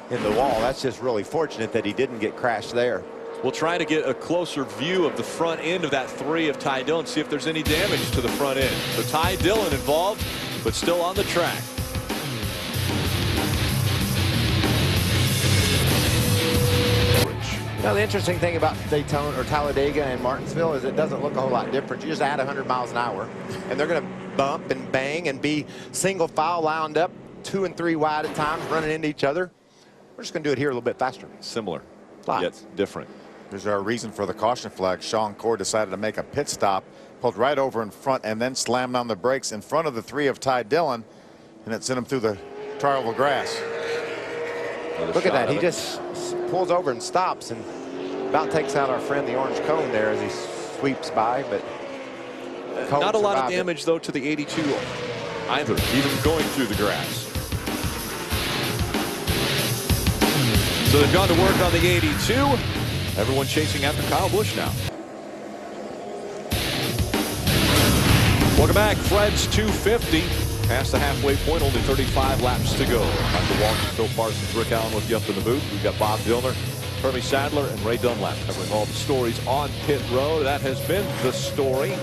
the wall. That's just really fortunate that he didn't get crashed there. We'll try to get a closer view of the front end of that 3 of Ty Dillon, see if there's any damage to the front end. So Ty Dillon involved, but still on the track. You know, the interesting thing about Daytona or Talladega and Martinsville is it doesn't look a whole lot different. You just add 100 miles an hour, and they're going to bump and bang and be single file lined up 2 and 3 wide at times, running into each other. We're just going to do it here a little bit faster. Similar, Lots. yet different. There's our reason for the caution flag. Sean Corr decided to make a pit stop, pulled right over in front, and then slammed on the brakes in front of the 3 of Ty Dillon, and it sent him through the trial grass. Look at that. He just pulls over and stops and about takes out our friend the orange cone there as he sweeps by, but not a lot of damage though to the 82 either, even going through the grass. So they've gone to work on the 82. Everyone chasing after Kyle Busch now. Welcome back. Fred's 250. Past the halfway point, only 35 laps to go. Michael Walker, Phil Parsons, Rick Allen with you up in the booth. We've got Bob Dillner, Hermie Sadler, and Ray Dunlap covering all the stories on pit road. That has been the story.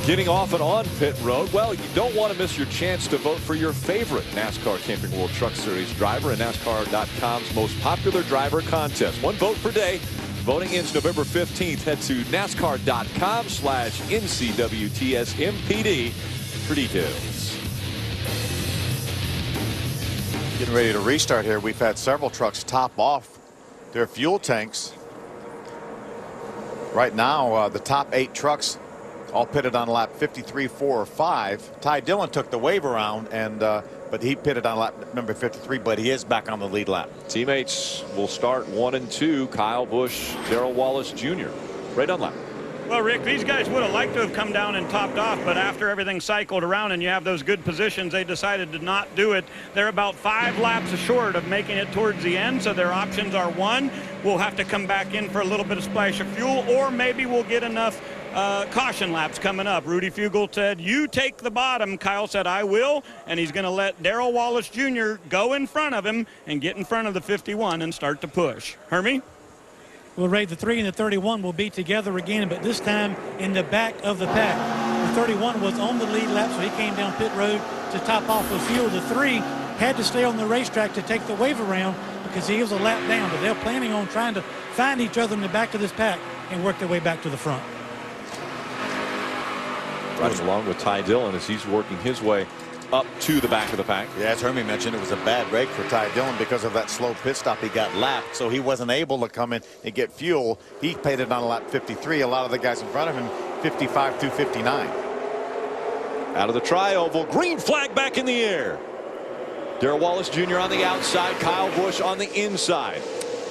Getting off and on pit road. Well, you don't want to miss your chance to vote for your favorite NASCAR Camping World Truck Series driver in NASCAR.com's most popular driver contest. 1 vote per day. Voting ends November 15th. Head to NASCAR.com/NCWTSMPD for details. Getting ready to restart here. We've had several trucks top off their fuel tanks. Right now, the top 8 trucks all pitted on lap 53, 4, or 5. Ty Dillon took the wave around, and but he pitted on lap number 53, but he is back on the lead lap. Teammates will start 1 and 2. Kyle Busch, Darrell Wallace Jr. Ray Dunlap. Well, Rick, these guys would have liked to have come down and topped off, but after everything cycled around and you have those good positions, they decided to not do it. They're about 5 laps short of making it towards the end, so their options are 1, we'll have to come back in for a little bit of splash of fuel, or maybe we'll get enough caution laps coming up. Rudy Fugel said, you take the bottom. Kyle said, I will, and he's going to let Darrell Wallace Jr. go in front of him and get in front of the 51 and start to push. Hermie? Well, Ray, the 3 and the 31 will be together again, but this time in the back of the pack. The 31 was on the lead lap, so he came down pit road to top off the field. The 3 had to stay on the racetrack to take the wave around because he was a lap down, but they're planning on trying to find each other in the back of this pack and work their way back to the front. Riding along with Ty Dillon as he's working his way up to the back of the pack. Yeah, as Hermie mentioned, it was a bad break for Ty Dillon because of that slow pit stop. He got lapped, so he wasn't able to come in and get fuel. He paid it on lap 53. A lot of the guys in front of him, 55 through 59. Out of the tri-oval, green flag back in the air. Darrell Wallace Jr. on the outside, Kyle Busch on the inside.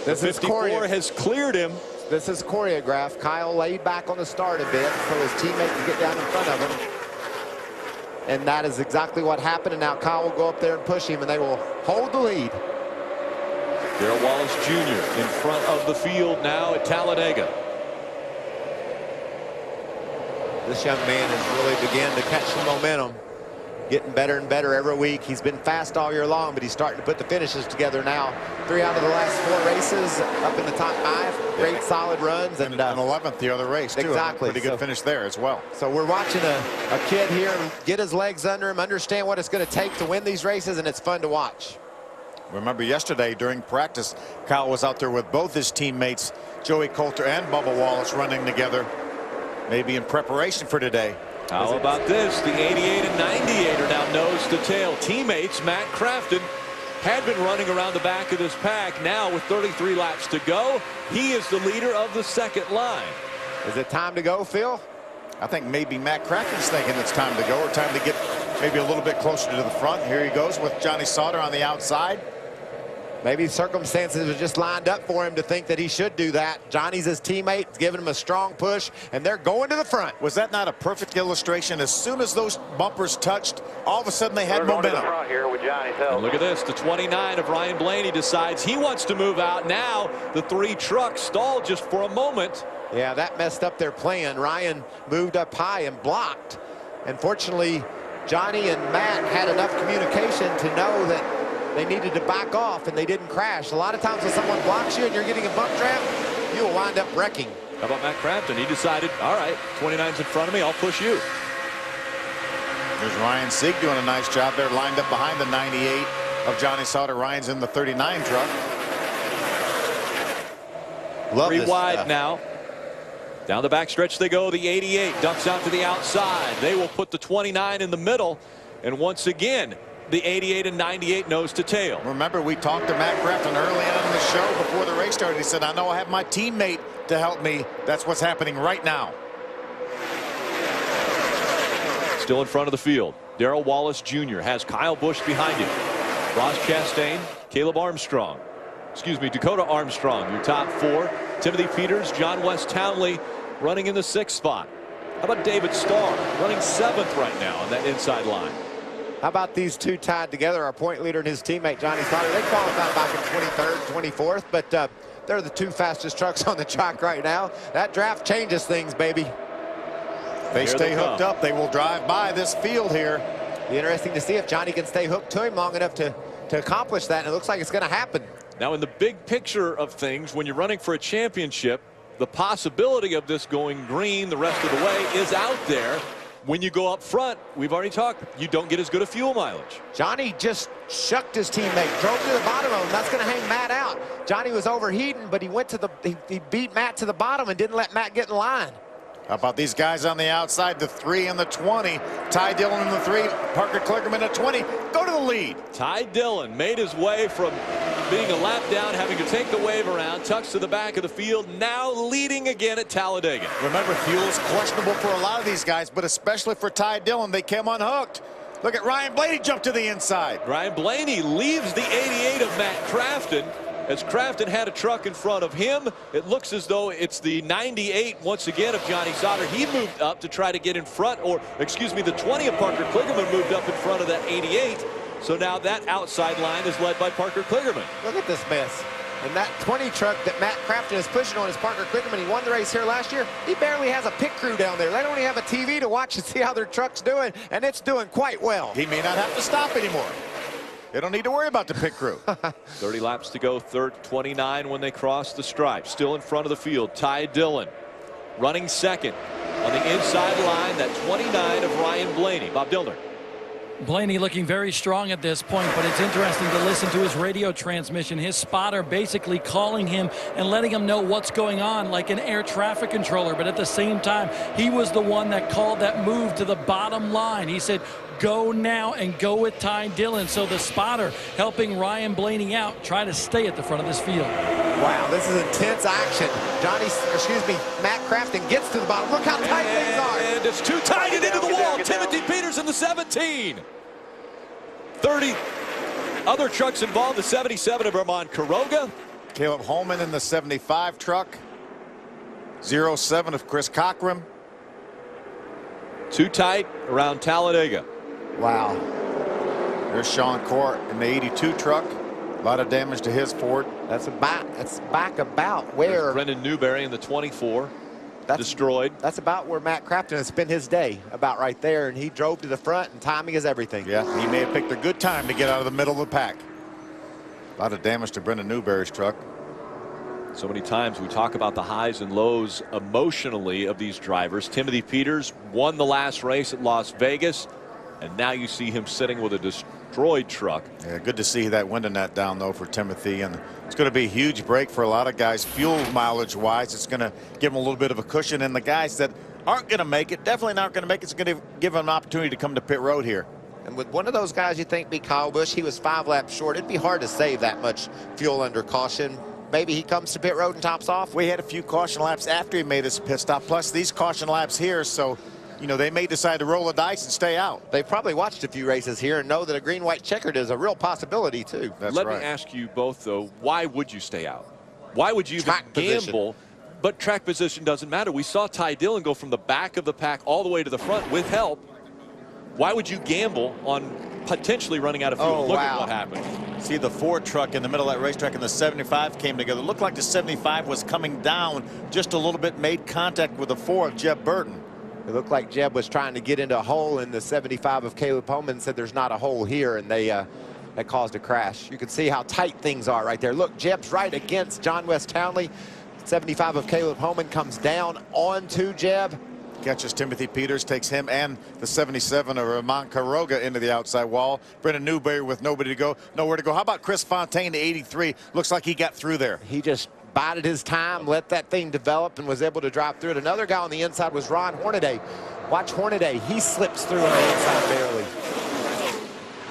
This the is 54 has cleared him. This is choreographed. Kyle laid back on the start a bit so his teammate can get down in front of him. And that is exactly what happened. And now Kyle will go up there and push him, and they will hold the lead. Darrell Wallace Jr. in front of the field now at Talladega. This young man has really begun to catch some momentum. Getting better and better every week. He's been fast all year long, but he's starting to put the finishes together now. 3 out of the last 4 races up in the top 5. Great solid runs. And 11th the other race, too. Exactly. Pretty good finish there as well. So we're watching a kid here get his legs under him, understand what it's going to take to win these races, and it's fun to watch. Remember yesterday during practice, Kyle was out there with both his teammates, Joey Coulter and Bubba Wallace, running together, maybe in preparation for today. How about this? The 88 and 98 are now nose to tail. Teammates Matt Crafton had been running around the back of this pack. Now with 33 laps to go, he is the leader of the second line. Is it time to go, Phil? I think maybe Matt Crafton's thinking it's time to go, or time to get maybe a little bit closer to the front. Here he goes with Johnny Sauter on the outside. Maybe circumstances are just lined up for him to think that he should do that. Johnny's his teammate, giving him a strong push, and they're going to the front. Was that not a perfect illustration? As soon as those bumpers touched, all of a sudden they had momentum. To the front here with Johnny's help. And look at this. The 29 of Ryan Blaney decides he wants to move out. Now the 3 trucks stalled just for a moment. Yeah, that messed up their plan. Ryan moved up high and blocked. And fortunately, Johnny and Matt had enough communication to know that they needed to back off, and they didn't crash. A lot of times when someone blocks you and you're getting a bump draft, you will wind up wrecking. How about Matt Crafton? He decided, all right, 29's in front of me, I'll push you. There's Ryan Sieg doing a nice job there, lined up behind the 98 of Johnny Sauter. Ryan's in the 39 truck. Love 3 this wide stuff. now. Down the backstretch they go. The 88 ducks out to the outside. They will put the 29 in the middle. And once again, the 88 and 98 nose to tail. Remember, we talked to Matt Crafton early on in the show before the race started. He said, I know I have my teammate to help me. That's what's happening right now. Still in front of the field. Darrell Wallace Jr. has Kyle Busch behind him. Ross Chastain, Caleb Armstrong. Excuse me, Dakota Armstrong, your top 4. Timothy Peters, John West Townley running in the 6th spot. How about David Starr running 7th right now on that inside line? How about these two tied together? Our point leader and his teammate Johnny Sauter. They qualified back in 23rd, 24th, but they're the 2 fastest trucks on the track right now. That draft changes things, baby. They stay hooked up. They will drive by this field here. Be interesting to see if Johnny can stay hooked to him long enough to accomplish that, and it looks like it's going to happen. Now, in the big picture of things, when you're running for a championship, the possibility of this going green the rest of the way is out there. When you go up front, we've already talked, you don't get as good a fuel mileage. Johnny just shucked his teammate, drove to the bottom of him. That's going to hang Matt out. Johnny was overheating, but he went to he beat Matt to the bottom and didn't let Matt get in line. How about these guys on the outside, the 3 and the 20. Ty Dillon in the 3, Parker Kligerman at 20. Go to the lead. Ty Dillon made his way from being a lap down, having to take the wave around, tucks to the back of the field, now leading again at Talladega. Remember, fuel's questionable for a lot of these guys, but especially for Ty Dillon. They came unhooked. Look at Ryan Blaney jump to the inside. Ryan Blaney leaves the 88 of Matt Crafton. As Crafton had a truck in front of him, it looks as though it's the 98 once again of Johnny Sauter. He moved up to try to get in front, or excuse me, the 20 of Parker Kligerman moved up in front of that 88. So now that outside line is led by Parker Kligerman. Look at this mess. And that 20 truck that Matt Crafton is pushing on is Parker Kligerman. He won the race here last year. He barely has a pit crew down there. They don't even have a TV to watch and see how their truck's doing, and it's doing quite well. He may not have to stop anymore. They don't need to worry about the pit crew. 30 laps to go, 29 when they cross the stripe. Still in front of the field, Ty Dillon running second on the inside line, that 29 of Ryan Blaney. Bob Dillner. Blaney looking very strong at this point, but it's interesting to listen to his radio transmission. His spotter basically calling him and letting him know what's going on, like an air traffic controller. But at the same time, he was the one that called that move to the bottom line. He said, go now and go with Ty Dillon. So the spotter helping Ryan Blaney out, try to stay at the front of this field. Wow, this is intense action. Matt Crafton gets to the bottom. Look how tight things are. And it's too tight and into the wall. Timothy Peters in the 17. 30 other trucks involved. The 77 of Vermont Caroga. Caleb Holman in the 75 truck. 07 of Chris Cochran. Too tight around Talladega. Wow. There's Sean Court in the 82 truck. A lot of damage to his Ford. That's back about where There's Brendan Newberry in the 24. Destroyed. That's about where Matt Crafton has spent his day, about right there, and he drove to the front, and timing is everything. Yeah, he may have picked a good time to get out of the middle of the pack. A lot of damage to Brendan Newberry's truck. So many times we talk about the highs and lows emotionally of these drivers. Timothy Peters won the last race at Las Vegas, and now you see him sitting with a destroyed truck. Yeah, good to see that window net down though for Timothy, and it's going to be a huge break for a lot of guys fuel mileage wise. It's going to give them a little bit of a cushion, and the guys that aren't going to make it, definitely not going to make it, it's going to give them an opportunity to come to pit road here. And with one of those guys you think be Kyle Busch, he was 5 laps short. It'd be hard to save that much fuel under caution. Maybe he comes to pit road and tops off. We had a few caution laps after he made his pit stop, plus these caution laps here, so you know they may decide to roll the dice and stay out. They've probably watched a few races here and know that a green-white checkered is a real possibility too. Let me ask you both though, why would you stay out? Why would you gamble? But track position doesn't matter. We saw Ty Dillon go from the back of the pack all the way to the front with help. Why would you gamble on potentially running out of fuel? Look at what happened. See the Ford truck in the middle of that racetrack and the 75 came together. It looked like the 75 was coming down just a little bit, made contact with the 4 of Jeb Burton. It looked like Jeb was trying to get into a hole in the 75 of Caleb Holman, said there's not a hole here, and that caused a crash. You can see how tight things are right there. Look, Jeb's right against John West Townley. 75 of Caleb Holman comes down onto Jeb. Catches Timothy Peters, takes him and the 77 of Ramon Caroga into the outside wall. Brendan Newberry with nowhere to go. How about Chris Fontaine to 83? Looks like he got through there. He just bided his time, let that thing develop, and was able to drive through it. Another guy on the inside was Ron Hornaday. Watch Hornaday. He slips through on the inside barely.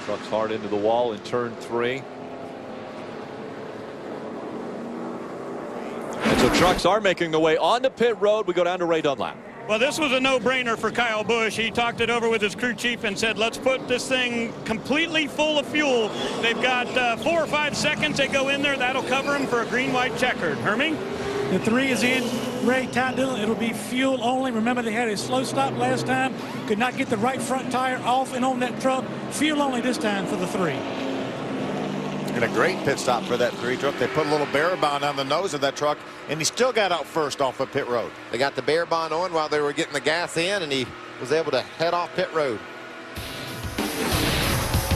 Trucks hard into the wall in turn 3. And so trucks are making their way onto pit road. We go down to Ray Dunlap. Well, this was a no-brainer for Kyle Busch. He talked it over with his crew chief and said, let's put this thing completely full of fuel. They've got 4 or 5 seconds. They go in there. That'll cover them for a green-white checkered. Hermie? The 3 is in. Ray, Ty Dillon, it'll be fuel only. Remember, they had a slow stop last time. Could not get the right front tire off and on that truck. Fuel only this time for the 3. And a great pit stop for that 3 truck. They put a little bear bond on the nose of that truck, and he still got out first off of pit road. They got the bear bond on while they were getting the gas in, and he was able to head off pit road.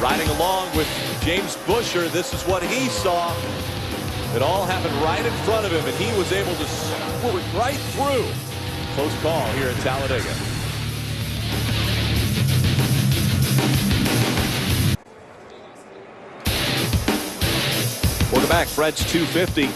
Riding along with James Busher, this is what he saw. It all happened right in front of him, and he was able to squirt right through. Close call here at Talladega. Quarterback Fred's 250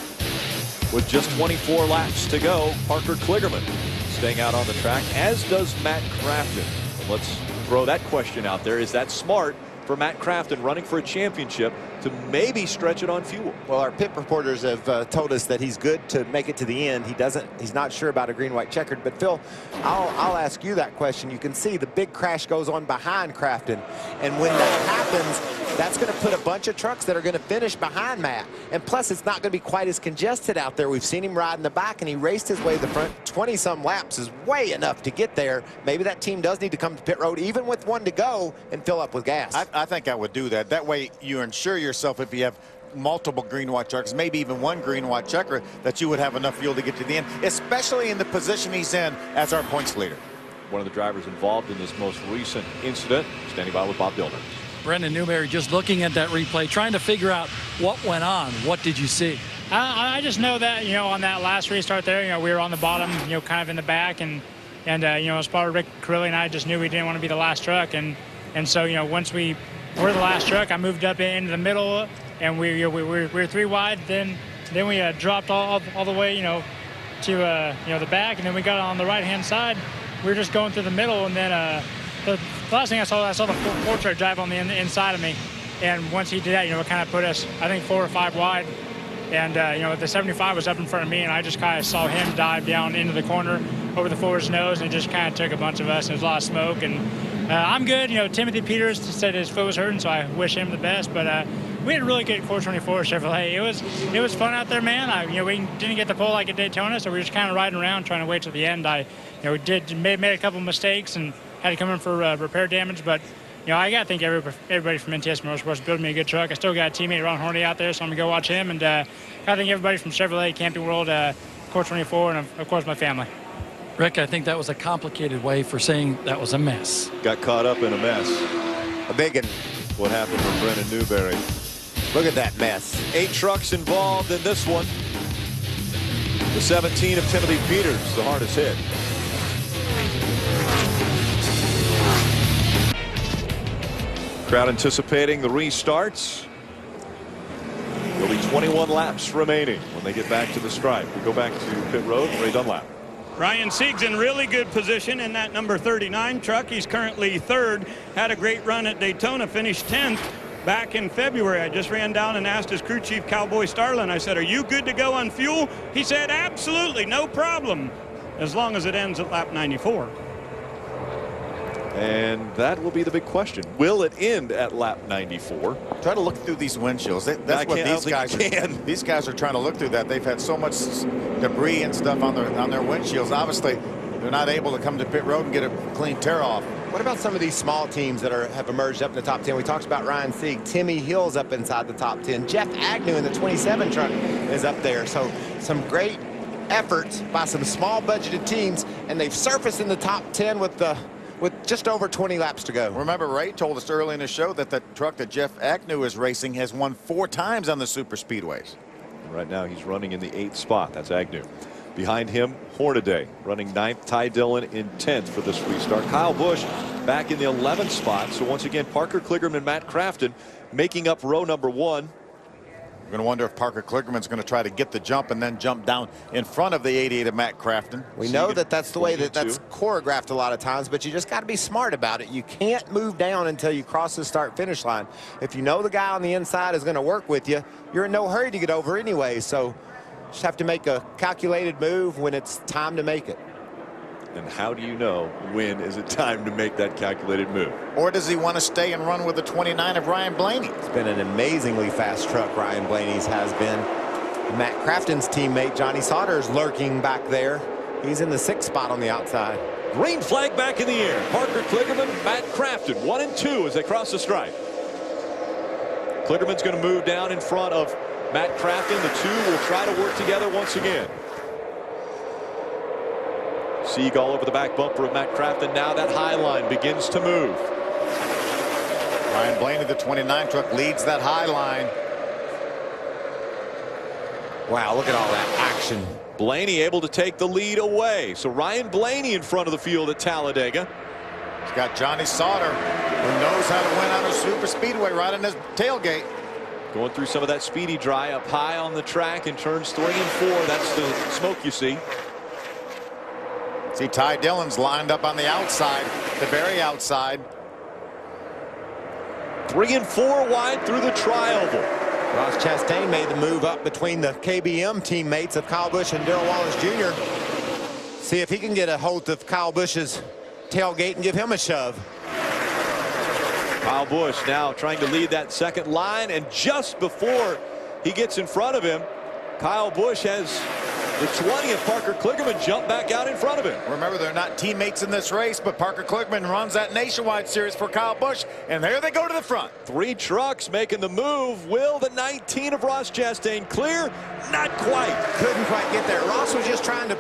with just 24 laps to go. Parker Kligerman staying out on the track, as does Matt Crafton. And let's throw that question out there. Is that smart for Matt Crafton running for a championship to maybe stretch it on fuel? Well, our pit reporters have told us that he's good to make it to the end. He's not sure about a green-white checkered. But Phil, I'll ask you that question. You can see the big crash goes on behind Crafton, and when that happens, that's going to put a bunch of trucks that are going to finish behind Matt. And plus, it's not going to be quite as congested out there. We've seen him ride in the back, and he raced his way to the front. 20-some laps is way enough to get there. Maybe that team does need to come to pit road, even with 1 to go, and fill up with gas. I think I would do that. That way you ensure yourself, if you have multiple green-white checkers, maybe even 1 green-white checker, that you would have enough fuel to get to the end, especially in the position he's in as our points leader. One of the drivers involved in this most recent incident, standing by with Bob Dillner. Brendan Newberry, just looking at that replay, trying to figure out what went on. What did you see? I just know that, on that last restart there, we were on the bottom, kind of in the back, and as part of Rick Carilli and I just knew we didn't want to be the last truck, and so, once we were the last truck, I moved up into the middle, and we were 3 wide. Then we dropped all the way, to the back, and then we got on the right-hand side. We were just going through the middle, and then the last thing I saw the four truck drive on the inside of me, and once he did that, it kind of put us, I think, 4 or 5 wide. And, the 75 was up in front of me, and I just kind of saw him dive down into the corner over the forward's nose, and it just kind of took a bunch of us, and there's a lot of smoke. And I'm good. Timothy Peters said his foot was hurting, so I wish him the best. But we had a really good 424 Chevrolet. It was fun out there, man. We didn't get the pole like at Daytona, so we were just kind of riding around trying to wait till the end. We made a couple mistakes and had to come in for repair damage, but I got to thank everybody from NTS Motorsports building me a good truck. I still got a teammate, Ron Horney, out there, so I'm going to go watch him. And I thank everybody from Chevrolet, Camping World, Course 24, and, of course, my family. Rick, I think that was a complicated way for saying that was a mess. Got caught up in a mess. A big one. What happened with Brendan Newberry? Look at that mess. 8 trucks involved in this one. The 17 of Timothy Peters, the hardest hit. Crowd anticipating the restarts. There'll be 21 laps remaining when they get back to the stripe. We go back to pit road. Ray Dunlap. Ryan Sieg's in really good position in that number 39 truck. He's currently 3rd. Had a great run at Daytona, finished 10th back in February. I just ran down and asked his crew chief, Cowboy Starlin. I said, "Are you good to go on fuel?" He said, "Absolutely, no problem, as long as it ends at lap 94. And that will be the big question. Will it end at lap 94? Try to look through these windshields. That's what these guys can. These guys are trying to look through that. They've had so much debris and stuff on their windshields. Obviously, they're not able to come to pit road and get a clean tear off. What about some of these small teams that have emerged up in the top 10? We talked about Ryan Sieg. Timmy Hill's up inside the top 10. Jeff Agnew in the 27 truck is up there. So some great efforts by some small budgeted teams, and they've surfaced in the top 10 with just over 20 laps to go. Remember, Ray told us early in the show that the truck that Jeff Agnew is racing has won 4 times on the super speedways. Right now he's running in the 8th spot. That's Agnew. Behind him, Hornaday running 9th. Ty Dillon in 10th for this restart. Kyle Busch back in the 11th spot. So once again, Parker Kligerman, Matt Crafton making up row number 1. We're going to wonder if Parker Kligerman's going to try to get the jump and then jump down in front of the 88 of Matt Crafton. We know that that's the way that's choreographed a lot of times, but you just got to be smart about it. You can't move down until you cross the start-finish line. If you know the guy on the inside is going to work with you, you're in no hurry to get over anyway. So just have to make a calculated move when it's time to make it. And how do you know when is it time to make that calculated move? Or does he want to stay and run with the 29 of Ryan Blaney? It's been an amazingly fast truck, Ryan Blaney's has been. Matt Crafton's teammate, Johnny Sauter's lurking back there. He's in the 6th spot on the outside. Green flag back in the air. Parker Kligerman, Matt Crafton, 1 and 2 as they cross the stripe. Kligerman's going to move down in front of Matt Crafton. The two will try to work together once again. Sieg all over the back bumper of Matt Crafton. Now that high line begins to move. Ryan Blaney, the 29 truck, leads that high line. Wow, look at all that action. Blaney able to take the lead away. So Ryan Blaney in front of the field at Talladega. He's got Johnny Sauter, who knows how to win on a super speedway right in his tailgate. Going through some of that speedy dry up high on the track in turns 3 and 4. That's the smoke you see. See, Ty Dillon's lined up on the outside, the very outside. 3 and 4 wide through the tri-oval. Ross Chastain made the move up between the KBM teammates of Kyle Busch and Darrell Wallace Jr. See if he can get a hold of Kyle Busch's tailgate and give him a shove. Kyle Busch now trying to lead that second line, and just before he gets in front of him, Kyle Busch has the 20 of Parker Kligerman jump back out in front of him. Remember, they're not teammates in this race, but Parker Kligerman runs that Nationwide Series for Kyle Busch, and there they go to the front. 3 trucks making the move. Will the 19 of Ross Chastain clear? Not quite. Couldn't quite get there. Ross was just trying to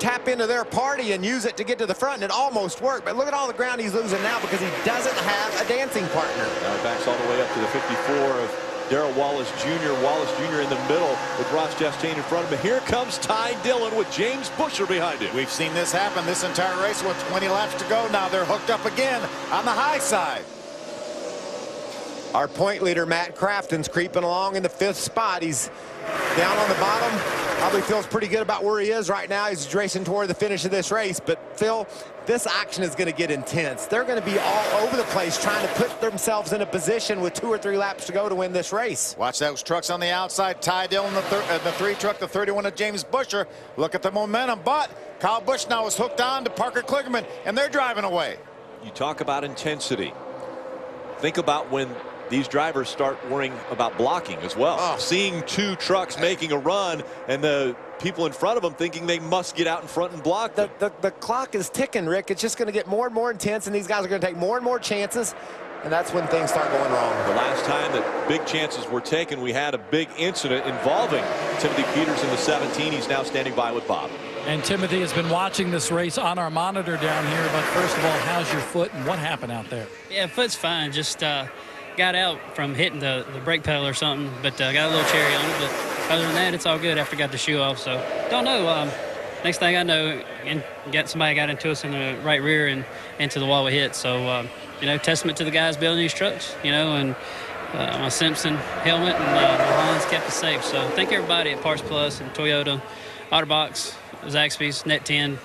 tap into their party and use it to get to the front, and it almost worked. But look at all the ground he's losing now because he doesn't have a dancing partner. Now backs all the way up to the 54 of Darrell Wallace Jr. Wallace Jr. in the middle with Ross Chastain in front of him. Here comes Ty Dillon with James Busher behind him. We've seen this happen this entire race with 20 laps to go. Now they're hooked up again on the high side. Our point leader, Matt Crafton's creeping along in the 5th spot. He's down on the bottom. Probably feels pretty good about where he is right now. He's racing toward the finish of this race. But, Phil, this action is going to get intense. They're going to be all over the place trying to put themselves in a position with 2 or 3 laps to go to win this race. Watch those trucks on the outside. Ty Dillon, the 3 truck, the 31 of James Busher. Look at the momentum. But Kyle Busch now is hooked on to Parker Kligerman, and they're driving away. You talk about intensity. Think about when these drivers start worrying about blocking as well. Oh. Seeing 2 trucks making a run and the people in front of them thinking they must get out in front and block them. The clock is ticking, Rick. It's just going to get more and more intense, and these guys are going to take more and more chances, and that's when things start going wrong. The last time that big chances were taken, we had a big incident involving Timothy Peters in the 17. He's now standing by with Bob. And Timothy has been watching this race on our monitor down here. But first of all, how's your foot and what happened out there? Yeah, foot's fine. Just got out from hitting the brake pedal or something, but got a little cherry on it. But other than that, it's all good after I got the shoe off. So don't know. Next thing I know, somebody got into us in the right rear and into the wall we hit. So you know, testament to the guys building these trucks. You know, and my Simpson helmet and my Hans kept us safe. So thank everybody at Parts Plus and Toyota, Otterbox, Zaxby's, Net 10.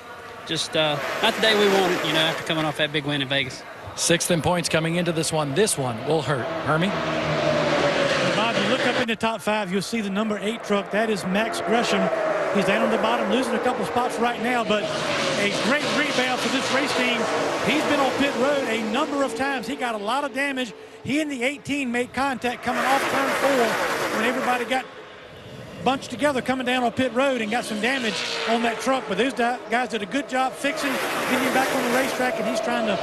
Just not the day we wanted. You know, after coming off that big win in Vegas. 6th in points coming into this one. This one will hurt. Hermie? Bob, you look up in the top 5, you'll see the number 8 truck. That is Max Gresham. He's down on the bottom, losing a couple spots right now, but a great rebound for this race team. He's been on pit road a number of times. He got a lot of damage. He and the 18 made contact coming off turn 4 when everybody got bunched together coming down on pit road and got some damage on that truck. But those guys did a good job fixing, getting him back on the racetrack, and he's trying to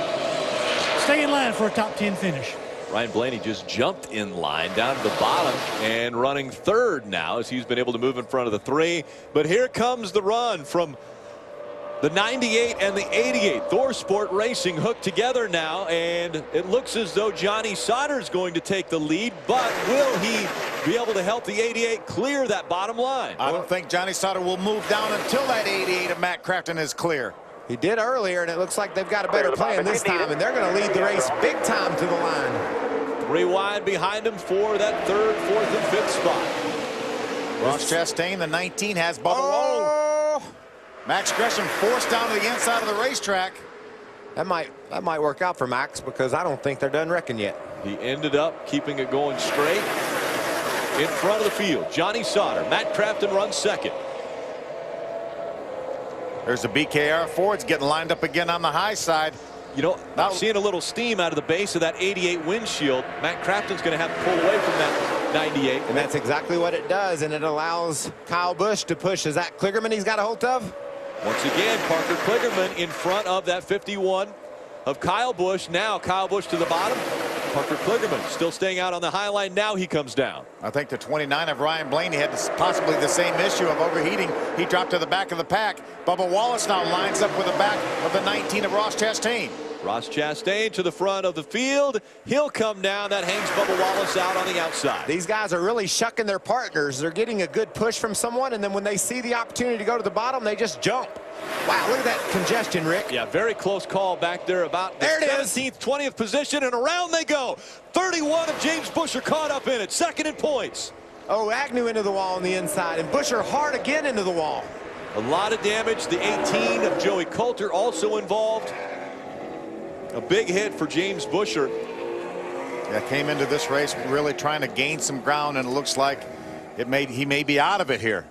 stay in line for a top 10 finish. Ryan Blaney just jumped in line down to the bottom and running 3rd now as he's been able to move in front of the 3. But here comes the run from the 98 and the 88. ThorSport Racing hooked together now, and it looks as though Johnny Sauter's going to take the lead, but will he be able to help the 88 clear that bottom line? I don't think Johnny Sauter will move down until that 88 of Matt Crafton is clear. He did earlier, and it looks like they've got a better plan this time, and they're going to lead the race big time to the line. 3 wide behind him for that 3rd, 4th, and 5th spot. Ross Chastain, the 19, has Bubba Lowe. Max Gresham forced down to the inside of the racetrack. That might work out for Max because I don't think they're done wrecking yet. He ended up keeping it going straight in front of the field. Johnny Sauter. Matt Crafton runs 2nd. There's the BKR Fords getting lined up again on the high side. You know, now seeing a little steam out of the base of that 88 windshield. Matt Crafton's going to have to pull away from that 98. And that's exactly what it does, and it allows Kyle Busch to push. Is that Kligerman he's got a hold of? Once again, Parker Kligerman in front of that 51 of Kyle Busch. Now Kyle Busch to the bottom. Parker Kligerman still staying out on the high line. Now he comes down. I think the 29 of Ryan Blaney had possibly the same issue of overheating. He dropped to the back of the pack. Bubba Wallace now lines up with the back of the 19 of Ross Chastain. Ross Chastain to the front of the field. He'll come down. That hangs Bubba Wallace out on the outside. These guys are really shucking their partners. They're getting a good push from someone, and then when they see the opportunity to go to the bottom, they just jump. Wow, look at that congestion, Rick. Yeah, very close call back there about the 17th, 20th position, and around they go. 31 of James Busher caught up in it. 2nd in points. Oh, Agnew into the wall on the inside, and Busher hard again into the wall. A lot of damage. The 18 of Joey Coulter also involved. A big hit for James Busher. Yeah, came into this race really trying to gain some ground, and it looks like he may be out of it here.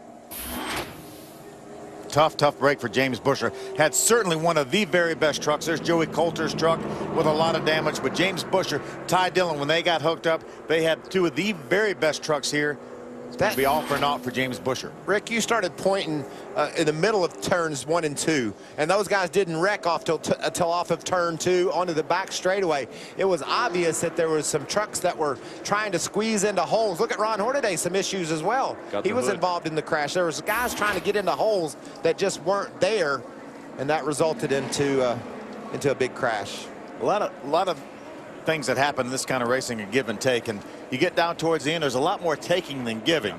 Tough break for James Busher. Had certainly one of the very best trucks. There's Joey Coulter's truck with a lot of damage, but James Busher, Ty Dillon, when they got hooked up, they had 2 of the very best trucks here. It's going to be all for naught for James Busher. Rick, you started pointing in the middle of turns 1 and 2, and those guys didn't wreck off till off of turn 2 onto the back straightaway. It was obvious that there was some trucks that were trying to squeeze into holes. Look at Ron Hornaday, some issues as well. He was involved in the crash. There was guys trying to get into holes that just weren't there, and that resulted into a big crash. A lot of things that happen in this kind of racing are give and take, and you get down towards the end, there's a lot more taking than giving.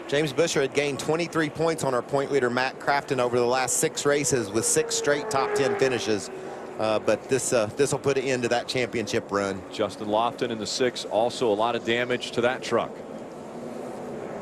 James Busher had gained 23 points on our point leader Matt Crafton over the last 6 races with 6 straight top 10 finishes. But this will put an end to that championship run. Justin Lofton in the 6, also a lot of damage to that truck.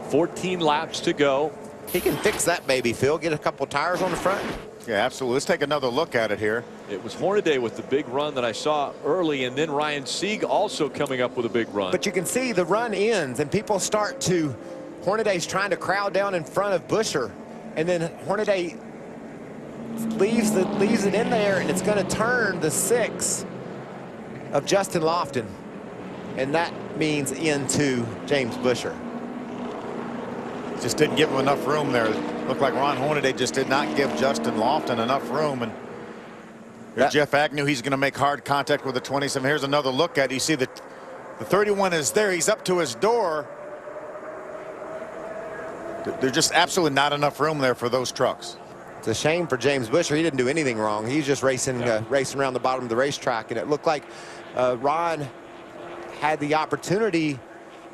14 laps to go. He can fix that baby, Phil. Get a couple tires on the front. Yeah, absolutely. Let's take another look at it here. It was Hornaday with the big run that I saw early, and then Ryan Sieg also coming up with a big run. But you can see the run ends, and people start to, Hornaday's trying to crowd down in front of Busher, and then Hornaday leaves it in there, and it's going to turn the 6 of Justin Lofton, and that means into James Busher. Just didn't give him enough room there. Looked like Ron Hornaday just did not give Justin Lofton enough room. And here's Jeff Agnew. He's going to make hard contact with the 27. Here's another look at it. You see that the 31 is there. He's up to his door. There's just absolutely not enough room there for those trucks. It's a shame for James Busher. He didn't do anything wrong. He's just racing around the bottom of the racetrack, and it looked like Ron had the opportunity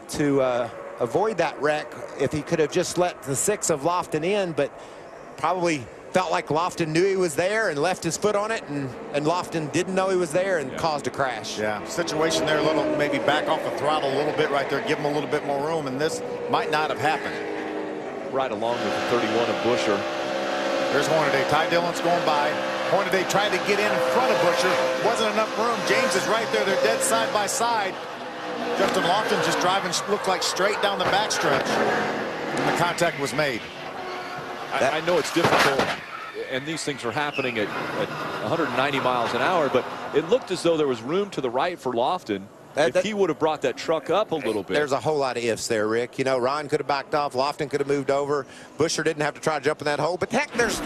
to avoid that wreck if he could have just let the 6 of Lofton in, but probably felt like Lofton knew he was there and left his foot on it, and Lofton didn't know he was there and caused a crash. Yeah, situation there, a little, maybe back off the throttle a little bit right there, give him a little bit more room, and this might not have happened. Right along with the 31 of Busher. There's Hornaday. Ty Dillon's going by. Hornaday tried to get in front of Busher. Wasn't enough room. James is right there. They're dead side by side. Justin Lofton just driving, looked like straight down the backstretch. And the contact was made. I know it's difficult, and these things are happening at 190 miles an hour, but it looked as though there was room to the right for Lofton. If he would have brought that truck up a little bit. There's a whole lot of ifs there, Rick. You know, Ron could have backed off. Lofton could have moved over. Busher didn't have to try to jump in that hole. But heck, there's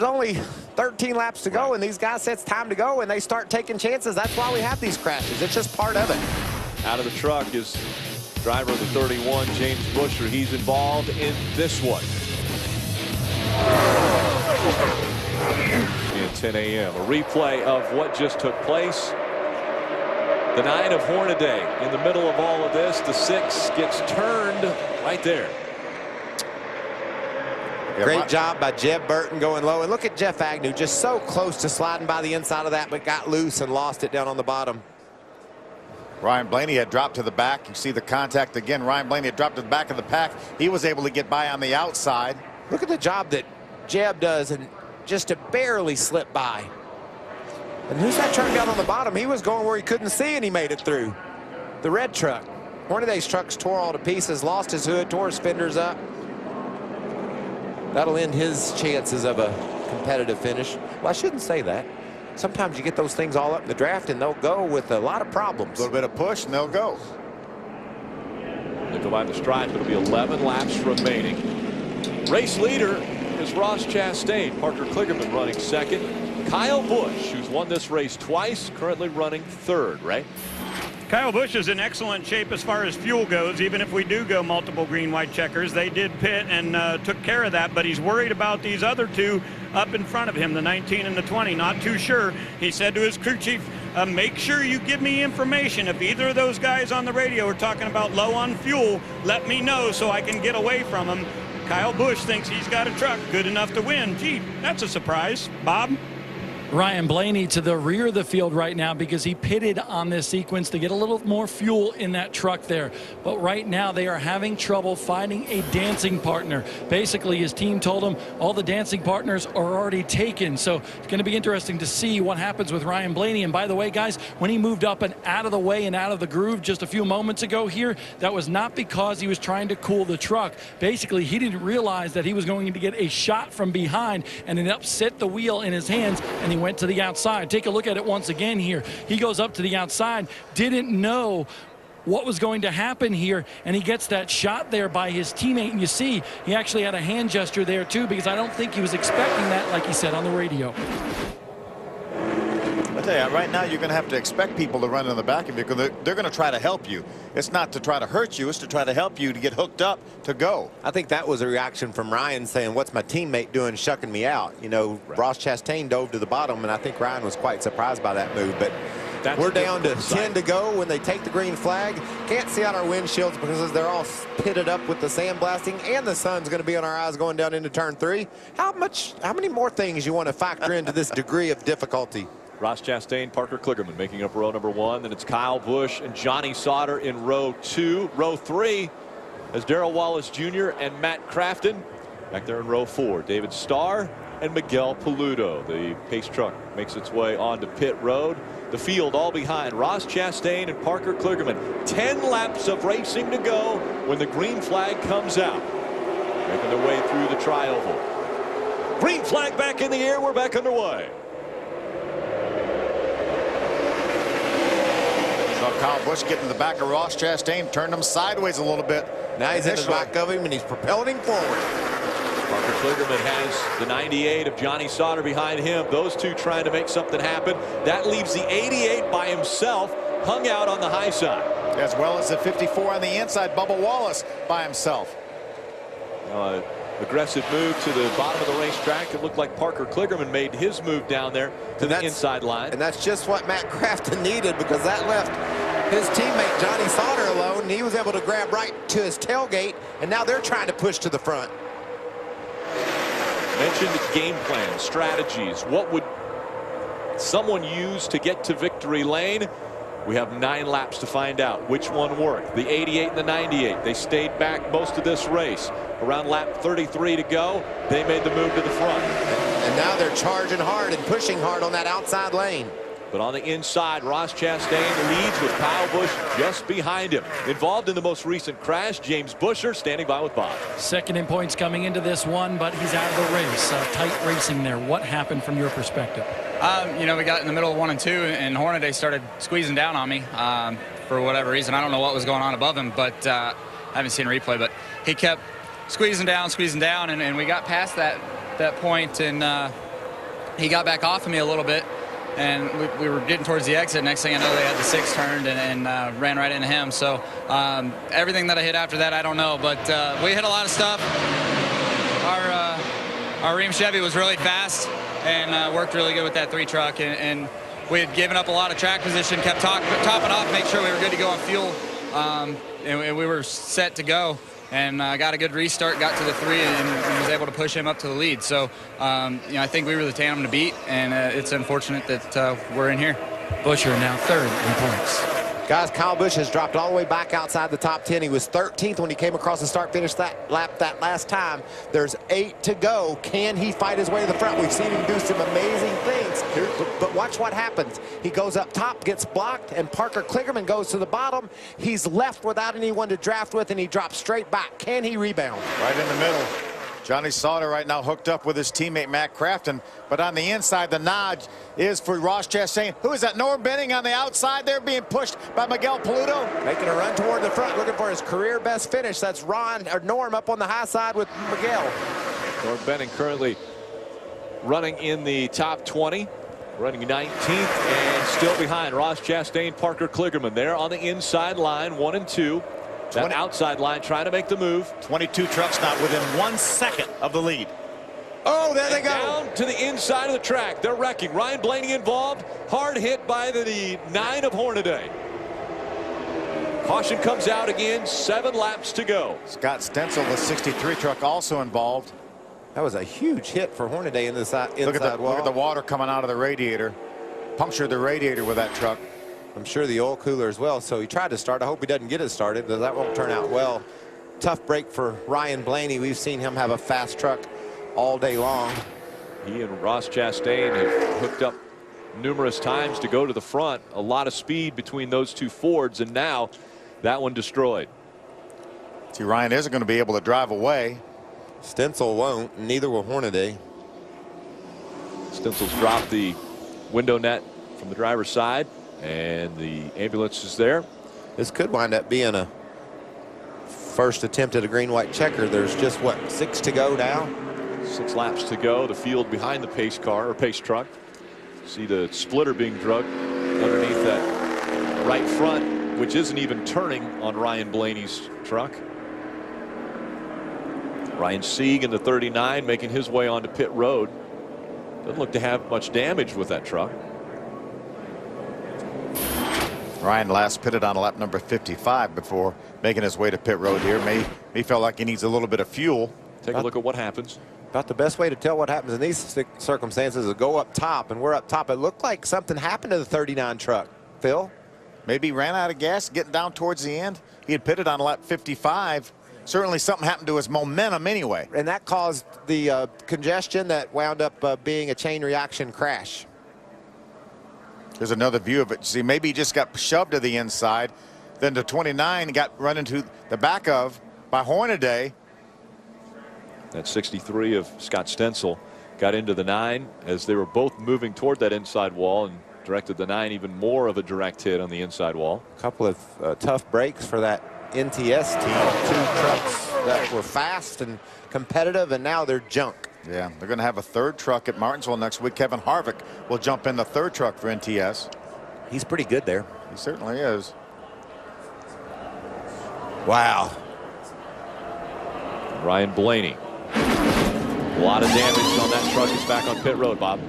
only 13 laps to go, and these guys say it's time to go, and they start taking chances. That's why we have these crashes. It's just part of it. Out of the truck is driver of the 31, James Busher. He's involved in this one. At 10 a.m. A replay of what just took place. The 9 of Hornaday in the middle of all of this. The 6 gets turned right there. Great job by Jeb Burton going low. And look at Jeff Agnew, just so close to sliding by the inside of that, but got loose and lost it down on the bottom. Ryan Blaney had dropped to the back. You see the contact again. Ryan Blaney had dropped to the back of the pack. He was able to get by on the outside. Look at the job that Jeb does, and just to barely slip by. And who's that truck down on the bottom? He was going where he couldn't see, and he made it through. The red truck. Hornaday's trucks tore all to pieces, lost his hood, tore his fenders up. That'll end his chances of a competitive finish. Well, I shouldn't say that. Sometimes you get those things all up in the draft, and they'll go with a lot of problems. A little bit of push, and they'll go. They go by the stripe. It'll be 11 laps remaining. Race leader is Ross Chastain. Parker Kligerman running second. Kyle Busch, who's won this race twice, currently running third, right? Kyle Busch is in excellent shape as far as fuel goes. Even if we do go multiple green-white checkers, they did pit and took care of that, but he's worried about these other two up in front of him, the 19 and the 20. Not too sure. He said to his crew chief, make sure you give me information. If either of those guys on the radio are talking about low on fuel, let me know so I can get away from them. Kyle Busch thinks he's got a truck good enough to win. Gee, that's a surprise. Bob? Ryan Blaney to the rear of the field right now because he pitted on this sequence to get a little more fuel in that truck there. But right now they are having trouble finding a dancing partner. Basically, his team told him all the dancing partners are already taken. So it's going to be interesting to see what happens with Ryan Blaney. And by the way, guys, when he moved up and out of the way and out of the groove just a few moments ago here, that was not because he was trying to cool the truck. Basically, he didn't realize that he was going to get a shot from behind and it upset the wheel in his hands, and he went to the outside. Take a look at it once again here. He goes up to the outside, didn't know what was going to happen here, and he gets that shot there by his teammate, and you see he actually had a hand gesture there too, because I don't think he was expecting that, like he said on the radio. I tell you, right now you're going to have to expect people to run in the back of you, because they're going to try to help you. It's not to try to hurt you, it's to try to help you to get hooked up to go. I think that was a reaction from Ryan saying, what's my teammate doing shucking me out? You know, right. Ross Chastain dove to the bottom, and I think Ryan was quite surprised by that move. But we're down to 10 to go when they take the green flag. Can't see out our windshields because they're all pitted up with the sandblasting, and the sun's going to be on our eyes going down into turn 3. How many more things you want to factor into this degree of difficulty? Ross Chastain, Parker Kligerman making up row number 1. Then it's Kyle Busch and Johnny Sauter in row 2. Row 3 as Darrell Wallace Jr. and Matt Crafton. Back there in row 4, David Starr and Miguel Paludo. The pace truck makes its way onto pit road. The field all behind Ross Chastain and Parker Kligerman. 10 laps of racing to go when the green flag comes out. Making their way through the tri-oval. Green flag back in the air. We're back underway. Kyle Busch getting to the back of Ross Chastain, turned him sideways a little bit. Now he's in the back of him and he's propelling him forward. Parker Kligerman has the 98 of Johnny Sauter behind him. Those two trying to make something happen. That leaves the 88 by himself, hung out on the high side. As well as the 54 on the inside, Bubba Wallace by himself. Aggressive move to the bottom of the racetrack. It looked like Parker Kligerman made his move down there to the inside line. And that's just what Matt Crafton needed, because that left his teammate Johnny Sauter alone, and he was able to grab right to his tailgate, and now they're trying to push to the front. Mentioned game plan, strategies. What would someone use to get to victory lane? We have 9 laps to find out which one worked. The 88 and the 98. They stayed back most of this race. Around lap 33 to go, they made the move to the front. And now they're charging hard and pushing hard on that outside lane. But on the inside, Ross Chastain leads with Kyle Busch just behind him. Involved in the most recent crash, James Busher standing by with Bob. Second in points coming into this one, but he's out of the race. Tight racing there. What happened from your perspective? You know, we got in the middle of 1 and 2, and Hornaday started squeezing down on me for whatever reason. I don't know what was going on above him, but I haven't seen a replay. But he kept squeezing down, and we got past that point, and he got back off of me a little bit. And we were getting towards the exit. Next thing I know, they had the 6 turned and ran right into him. So everything that I hit after that, I don't know. But we hit a lot of stuff. Our Ream Chevy was really fast and worked really good with that 3 truck. And we had given up a lot of track position, kept topping off, make sure we were good to go on fuel. And we were set to go. And got a good restart, got to the 3, and was able to push him up to the lead. So, you know, I think we were the tandem to beat, and it's unfortunate that we're in here. Busher now 3rd in points. Guys, Kyle Busch has dropped all the way back outside the top 10. He was 13th when he came across the start-finish lap that last time. There's 8 to go. Can he fight his way to the front? We've seen him do some amazing things. But watch what happens. He goes up top, gets blocked, and Parker Kligerman goes to the bottom. He's left without anyone to draft with, and he drops straight back. Can he rebound? Right in the middle. Johnny Sauter right now hooked up with his teammate Matt Crafton, but on the inside the nod is for Ross Chastain. Who is that? Norm Benning on the outside there being pushed by Miguel Paludo. Making a run toward the front, looking for his career best finish. That's Norm up on the high side with Miguel. Norm Benning currently running in the top 20, running 19th and still behind Ross Chastain, Parker Kligerman there on the inside line, 1 and 2. That outside line trying to make the move. 22 trucks not within 1 second of the lead. Oh, there they go. Down to the inside of the track. They're wrecking. Ryan Blaney involved. Hard hit by the 9 of Hornaday. Caution comes out again. 7 laps to go. Scott Stenzel, the 63 truck, also involved. That was a huge hit for Hornaday in the inside wall. Look at the water coming out of the radiator. Punctured the radiator with that truck. I'm sure the oil cooler as well. So he tried to start. I hope he doesn't get it started, because that won't turn out well. Tough break for Ryan Blaney. We've seen him have a fast truck all day long. He and Ross Chastain have hooked up numerous times to go to the front. A lot of speed between those 2 Fords, and now that one destroyed. See, Ryan isn't going to be able to drive away. Stenzel won't, neither will Hornaday. Stenzel's dropped the window net from the driver's side, and the ambulance is there. This could wind up being a first attempt at a green-white checker. There's just, what, 6 to go now? 6 laps to go. The field behind the pace car or pace truck. See the splitter being drugged underneath that right front, which isn't even turning on Ryan Blaney's truck. Ryan Sieg in the 39 making his way onto pit road. Doesn't look to have much damage with that truck. Ryan last pitted on lap number 55 before making his way to pit road here. May feel like he needs a little bit of fuel. Take a look at what happens. About the best way to tell what happens in these circumstances is go up top, and we're up top. It looked like something happened to the 39 truck. Phil? Maybe he ran out of gas getting down towards the end. He had pitted on lap 55. Certainly something happened to his momentum anyway. And that caused the congestion that wound up being a chain reaction crash. There's another view of it. See, maybe he just got shoved to the inside. Then the 29 got run into the back of by Hornaday. That 63 of Scott Stenzel got into the 9 as they were both moving toward that inside wall and directed the 9 even more of a direct hit on the inside wall. A couple of tough breaks for that NTS team. 2 trucks that were fast and competitive, and now they're junk. Yeah, they're going to have a 3rd truck at Martinsville next week. Kevin Harvick will jump in the 3rd truck for NTS. He's pretty good there. He certainly is. Wow. Ryan Blaney. A lot of damage on that truck. It's back on pit road, Bob.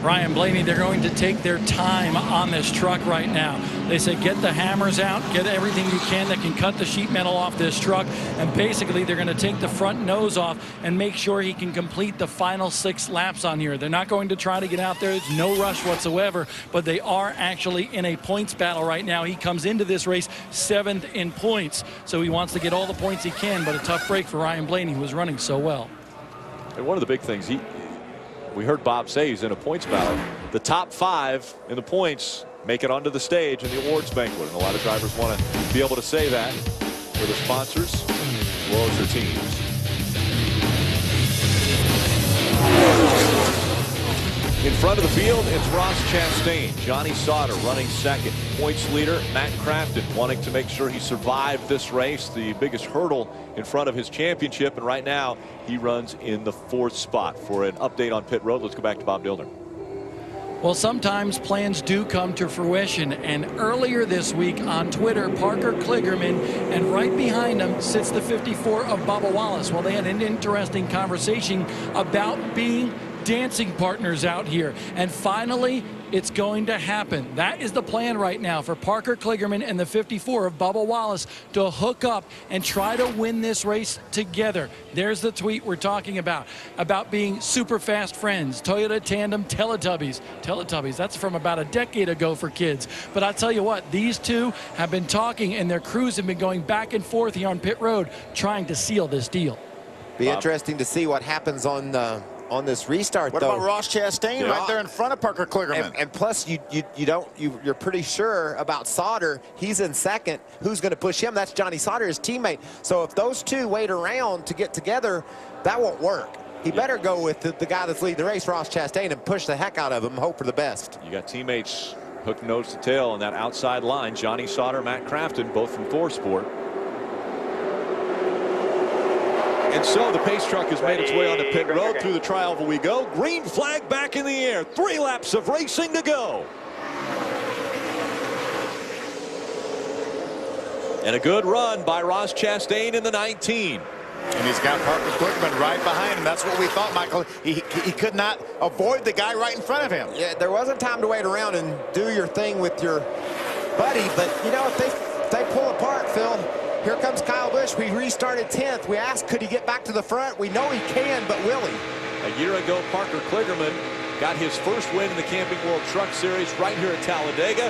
Ryan Blaney, they're going to take their time on this truck right now. They say get the hammers out, get everything you can that can cut the sheet metal off this truck, and basically they're going to take the front nose off and make sure he can complete the final 6 laps on here. They're not going to try to get out there. There's no rush whatsoever, but they are actually in a points battle right now. He comes into this race 7th in points, so he wants to get all the points he can, but a tough break for Ryan Blaney, who was running so well. And one of the big things we heard Bob say he's in a points battle. The top 5 in the points make it onto the stage in the awards banquet. And a lot of drivers want to be able to say that for the sponsors as well as their teams. In front of the field, it's Ross Chastain. Johnny Sauter running 2nd. Points leader, Matt Crafton, wanting to make sure he survived this race, the biggest hurdle in front of his championship. And right now, he runs in the 4th spot. For an update on pit road, let's go back to Bob Dillner. Well, sometimes plans do come to fruition, and earlier this week on Twitter, Parker Kligerman, and right behind him sits the 54 of Bubba Wallace. Well, they had an interesting conversation about being dancing partners out here, and finally it's going to happen. That is the plan right now for Parker Kligerman and the 54 of Bubba Wallace to hook up and try to win this race together. There's the tweet we're talking about being super fast friends. Toyota Tandem Teletubbies, that's from about a decade ago for kids. But I'll tell you what, these two have been talking, and their crews have been going back and forth here on pit road trying to seal this deal. Be interesting to see what happens on this restart. What about Ross Chastain right there in front of Parker Kligerman? And plus, you're pretty sure about Sauter. He's in 2nd. Who's going to push him? That's Johnny Sauter, his teammate. So if those two wait around to get together, that won't work. He better go with the guy that's leading the race, Ross Chastain, and push the heck out of him, hope for the best. You got teammates hook nose to tail on that outside line. Johnny Sauter, Matt Crafton, both from Thor Sport. And so the pace truck has made its way onto pit road. Through the tri-oval we go. Green flag back in the air. 3 laps of racing to go. And a good run by Ross Chastain in the 19. And he's got Parker Kligerman right behind him. That's what we thought, Michael. He could not avoid the guy right in front of him. Yeah, there wasn't time to wait around and do your thing with your buddy. But, you know, if they pull apart, Phil, here comes Kyle Busch. We restarted 10th. We asked, could he get back to the front? We know he can, but will he? A year ago, Parker Kligerman got his first win in the Camping World Truck Series right here at Talladega.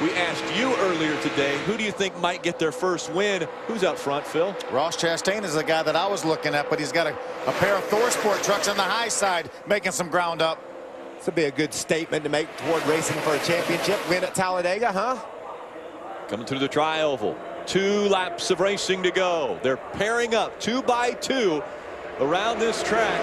We asked you earlier today, who do you think might get their first win? Who's up front, Phil? Ross Chastain is the guy that I was looking at, but he's got a pair of Thor Sport trucks on the high side making some ground up. This would be a good statement to make toward racing for a championship win at Talladega, huh? Coming through the tri-oval. 2 laps of racing to go. They're pairing up 2 by 2 around this track.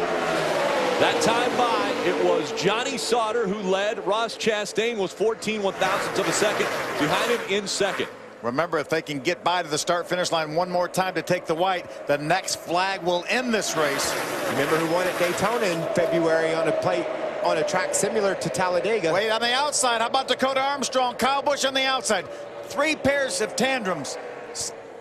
That time by, it was Johnny Sauter who led. Ross Chastain was 14 1/1000ths of a second behind him in 2nd. Remember, if they can get by to the start-finish line one more time to take the white, the next flag will end this race. Remember who won at Daytona in February on a track similar to Talladega. Wait, on the outside, how about Dakota Armstrong? Kyle Busch on the outside. 3 pairs of tandems,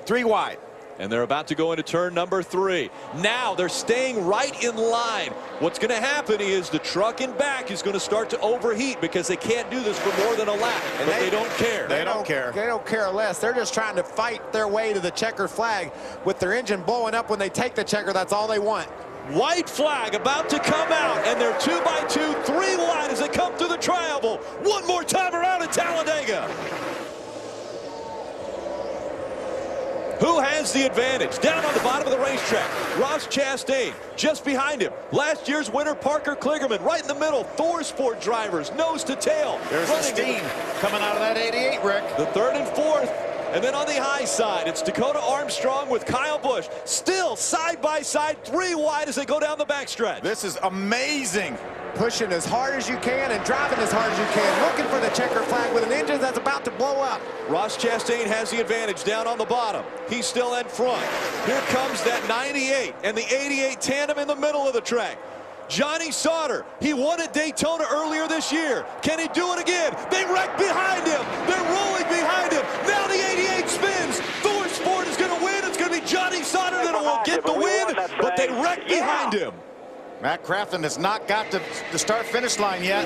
3 wide. And they're about to go into turn number 3. Now they're staying right in line. What's going to happen is the truck in back is going to start to overheat because they can't do this for more than a lap. And they don't care. They don't care. They don't care less. They're just trying to fight their way to the checker flag. With their engine blowing up when they take the checker, that's all they want. White flag about to come out, and they're 2 by 2, 3 wide as they come through the tri-oval. One more time around at Talladega. Who has the advantage? Down on the bottom of the racetrack, Ross Chastain. Just behind him, last year's winner, Parker Kligerman. Right in the middle, Thor Sport drivers, nose to tail. There's the steam coming out of that 88, Rick. The 3rd and 4th. And then on the high side, it's Dakota Armstrong with Kyle Busch. Still side by side, 3 wide as they go down the backstretch. This is amazing. Pushing as hard as you can and driving as hard as you can, looking for the checker flag with an engine that's about to blow up. Ross Chastain has the advantage down on the bottom. He's still in front. Here comes that 98 and the 88 tandem in the middle of the track. Johnny Sauter, he won at Daytona earlier this year. Can he do it again? They wreck behind him. They're rolling behind him. Now the 88 spins. Thor Sport is going to win. It's going to be Johnny Sauter that will get the win, but they wreck behind him. Matt Crafton has not got to the start-finish line yet.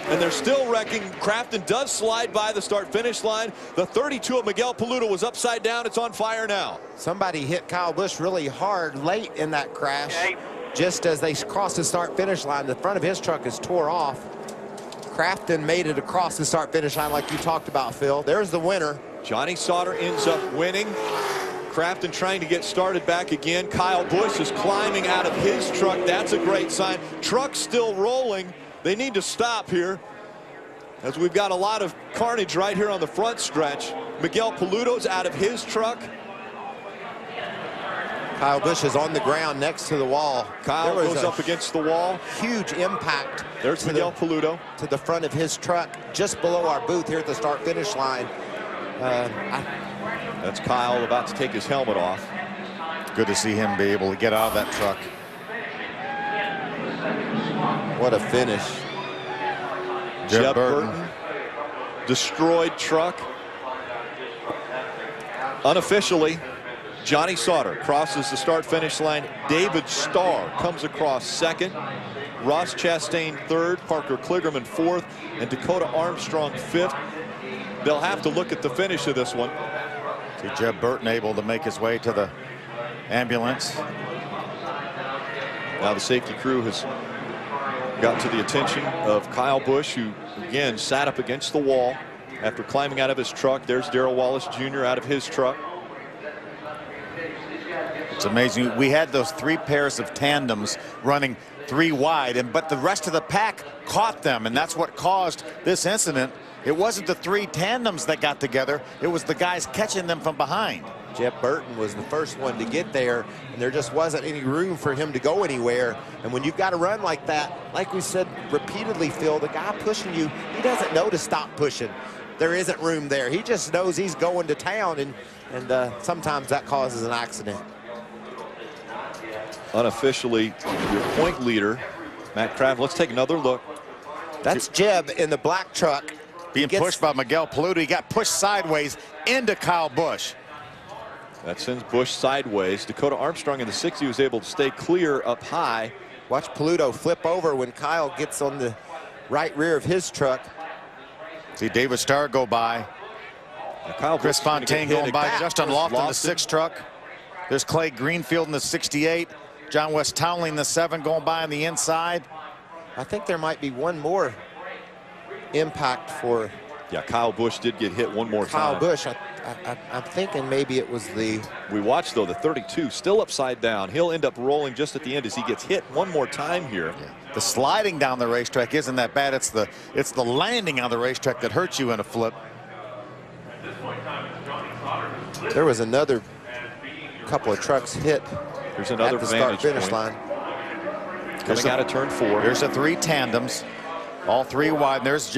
And they're still wrecking. Crafton does slide by the start-finish line. The 32 of Miguel Paludo was upside down. It's on fire now. Somebody hit Kyle Busch really hard late in that crash. Just as they crossed the start-finish line, the front of his truck is tore off. Crafton made it across the start-finish line like you talked about, Phil. There's the winner. Johnny Sauter ends up winning. Crafton trying to get started back again. Kyle Busch is climbing out of his truck. That's a great sign. Truck's still rolling. They need to stop here, as we've got a lot of carnage right here on the front stretch. Miguel Paludo's out of his truck. Kyle Busch is on the ground next to the wall. Kyle goes up against the wall. Huge impact. There's Miguel Paludo. To the front of his truck, just below our booth here at the start-finish line. That's Kyle about to take his helmet off. Good to see him be able to get out of that truck. What a finish. Jeb Burton. Destroyed truck. Unofficially, Johnny Sauter crosses the start-finish line. David Starr comes across 2nd. Ross Chastain 3rd. Parker Kligerman 4th. And Dakota Armstrong 5th. They'll have to look at the finish of this one. See Jeb Burton able to make his way to the ambulance. Now the safety crew has got to the attention of Kyle Busch, who again sat up against the wall after climbing out of his truck. There's Darrell Wallace Jr. out of his truck. It's amazing. We had those 3 pairs of tandems running 3 wide, but the rest of the pack caught them, and that's what caused this incident. It wasn't the 3 tandems that got together. It was the guys catching them from behind. Jeb Burton was the first one to get there, and there just wasn't any room for him to go anywhere. And when you've got to run like that, like we said repeatedly, Phil, the guy pushing you, he doesn't know to stop pushing. There isn't room there. He just knows he's going to town, and sometimes that causes an accident. Unofficially, your point leader, Matt Crafton. Let's take another look. That's Jeb in the black truck. Being pushed by Miguel Paludo. He got pushed sideways into Kyle Busch. That sends Busch sideways. Dakota Armstrong in the 60 was able to stay clear up high. Watch Paludo flip over when Kyle gets on the right rear of his truck. See David Starr go by. Chris Fontaine going by. Justin Lofton, the 6 truck. There's Clay Greenfield in the 68. John West Townley in the 7 going by on the inside. I think there might be one more impact for. Yeah, Kyle Busch did get hit one more time. Kyle Busch, I'm thinking maybe it was the. We watched though the 32 still upside down. He'll end up rolling just at the end as he gets hit one more time here. Yeah. The sliding down the racetrack isn't that bad. It's the landing on the racetrack that hurts you in a flip. There was another couple of trucks hit. There's another at the start-finish line. Coming out of turn 4. There's the 3 tandems, all 3 wide. And there's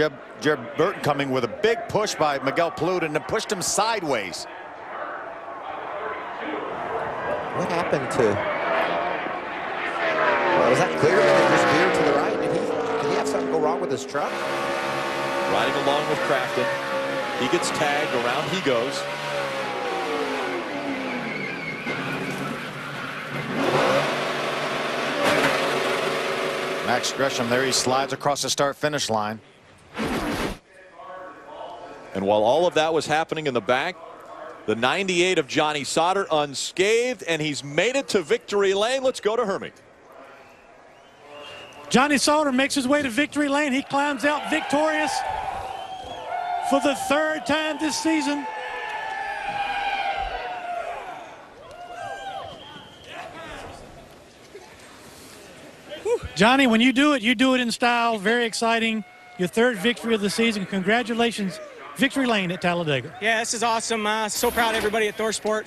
Jed Burton coming with a big push by Miguel Paluda and then pushed him sideways. What happened to? Well, was that clear? Did it just veer to the right? Did he have something go wrong with his truck? Riding along with Crafton. He gets tagged, around he goes. Max Gresham there, he slides across the start-finish line. And while all of that was happening in the back, the 98 of Johnny Sauter unscathed, and he's made it to victory lane. Let's go to Hermie. Johnny Sauter makes his way to victory lane. He climbs out victorious for the 3rd time this season. Johnny, when you do it in style. Very exciting. Your 3rd victory of the season. Congratulations. Victory lane at Talladega. Yeah, this is awesome. So proud of everybody at ThorSport,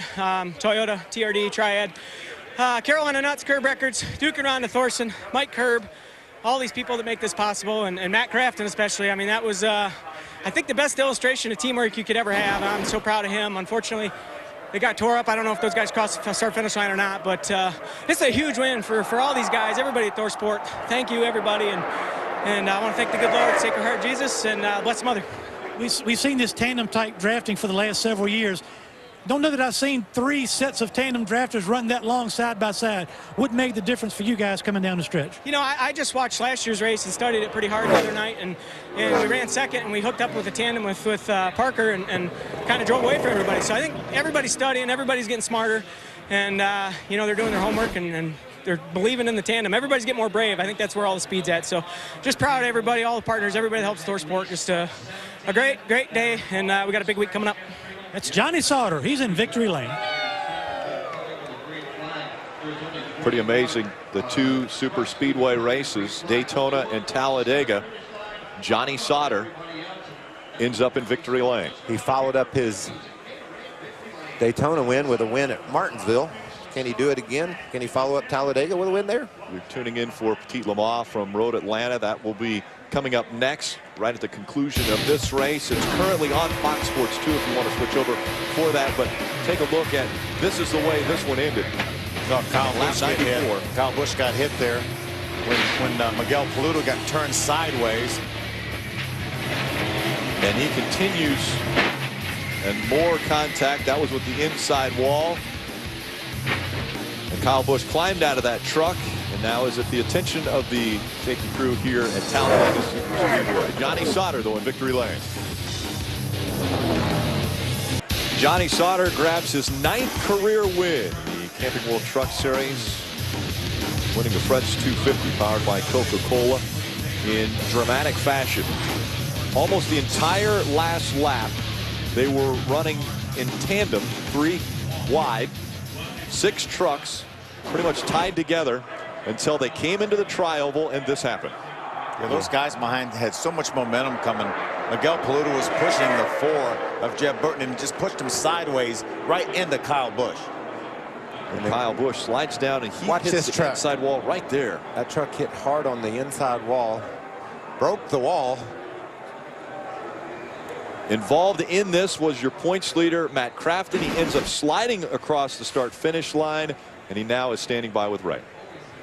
Toyota, TRD, Triad, Carolina Nuts, Curb Records, Duke and Ron Thorson, Mike Curb, all these people that make this possible, and Matt Crafton especially. I mean, that was, I think, the best illustration of teamwork you could ever have. I'm so proud of him. Unfortunately, it got tore up. I don't know if those guys crossed the start-finish line or not, but it's a huge win for all these guys, everybody at ThorSport. Thank you, everybody, and I want to thank the good Lord, Sacred Heart Jesus, and bless Mother. We've seen this tandem type drafting for the last several years. Don't know that I've seen 3 sets of tandem drafters run that long side by side. What made the difference for you guys coming down the stretch? You know, I just watched last year's race and studied it pretty hard the other night, and we ran second, and we hooked up with a tandem with Parker and kind of drove away from everybody. So I think everybody's studying, everybody's getting smarter, and you know, they're doing their homework and they're believing in the tandem. Everybody's getting more brave. I think that's where all the speed's at. So just proud of everybody, all the partners, everybody that helps ThorSport. Just a great day, and we got a big week coming up. That's Johnny Sauter. He's in victory lane. Pretty amazing. The 2 super speedway races, Daytona and Talladega. Johnny Sauter ends up in victory lane. He followed up his Daytona win with a win at Martinsville. Can he do it again? Can he follow up Talladega with a win there? You're tuning in for Petit Le Mans from Road Atlanta. That will be coming up next, right at the conclusion of this race. It's currently on Fox Sports 2 if you want to switch over for that. But take a look at, this is the way this one ended. No, Kyle Busch got hit there when Miguel Paluda got turned sideways. And he continues, and more contact. That was with the inside wall. And Kyle Busch climbed out of that truck and now is at the attention of the safety crew here at Talladega Speedway. Johnny Sauter, though, in victory lane. Johnny Sauter grabs his 9th career win in the Camping World Truck Series, winning the Fred's 250 powered by Coca-Cola in dramatic fashion. Almost the entire last lap, they were running in tandem, 3 wide. 6 trucks pretty much tied together until they came into the tri-oval and this happened. Yeah, those guys behind had so much momentum coming. Miguel Paluda was pushing the 4 of Jed Burton and just pushed him sideways right into Kyle Busch. And Kyle Busch slides down and he hits hits the the inside wall right there. That truck hit hard on the inside wall, broke the wall. Involved in this was your points leader, Matt Crafton. He ends up sliding across the start-finish line, and he now is standing by with Ray.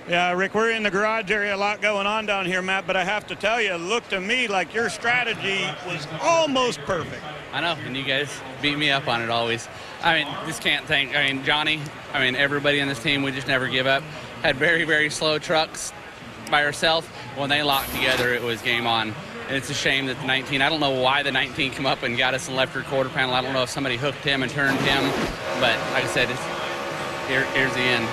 Yeah, Rick, we're in the garage area. A lot going on down here, Matt, but I have to tell you, it looked to me like your strategy was almost perfect. I know, and you guys beat me up on it always. I mean, just can't thank, Johnny, everybody on this team, we just never give up. Had very, very slow trucks by ourselves. When they locked together, it was game on. And it's a shame that the 19, I don't know why the 19 come up and got us in left rear quarter panel. I don't know if somebody hooked him and turned him, but like I said, here's the end.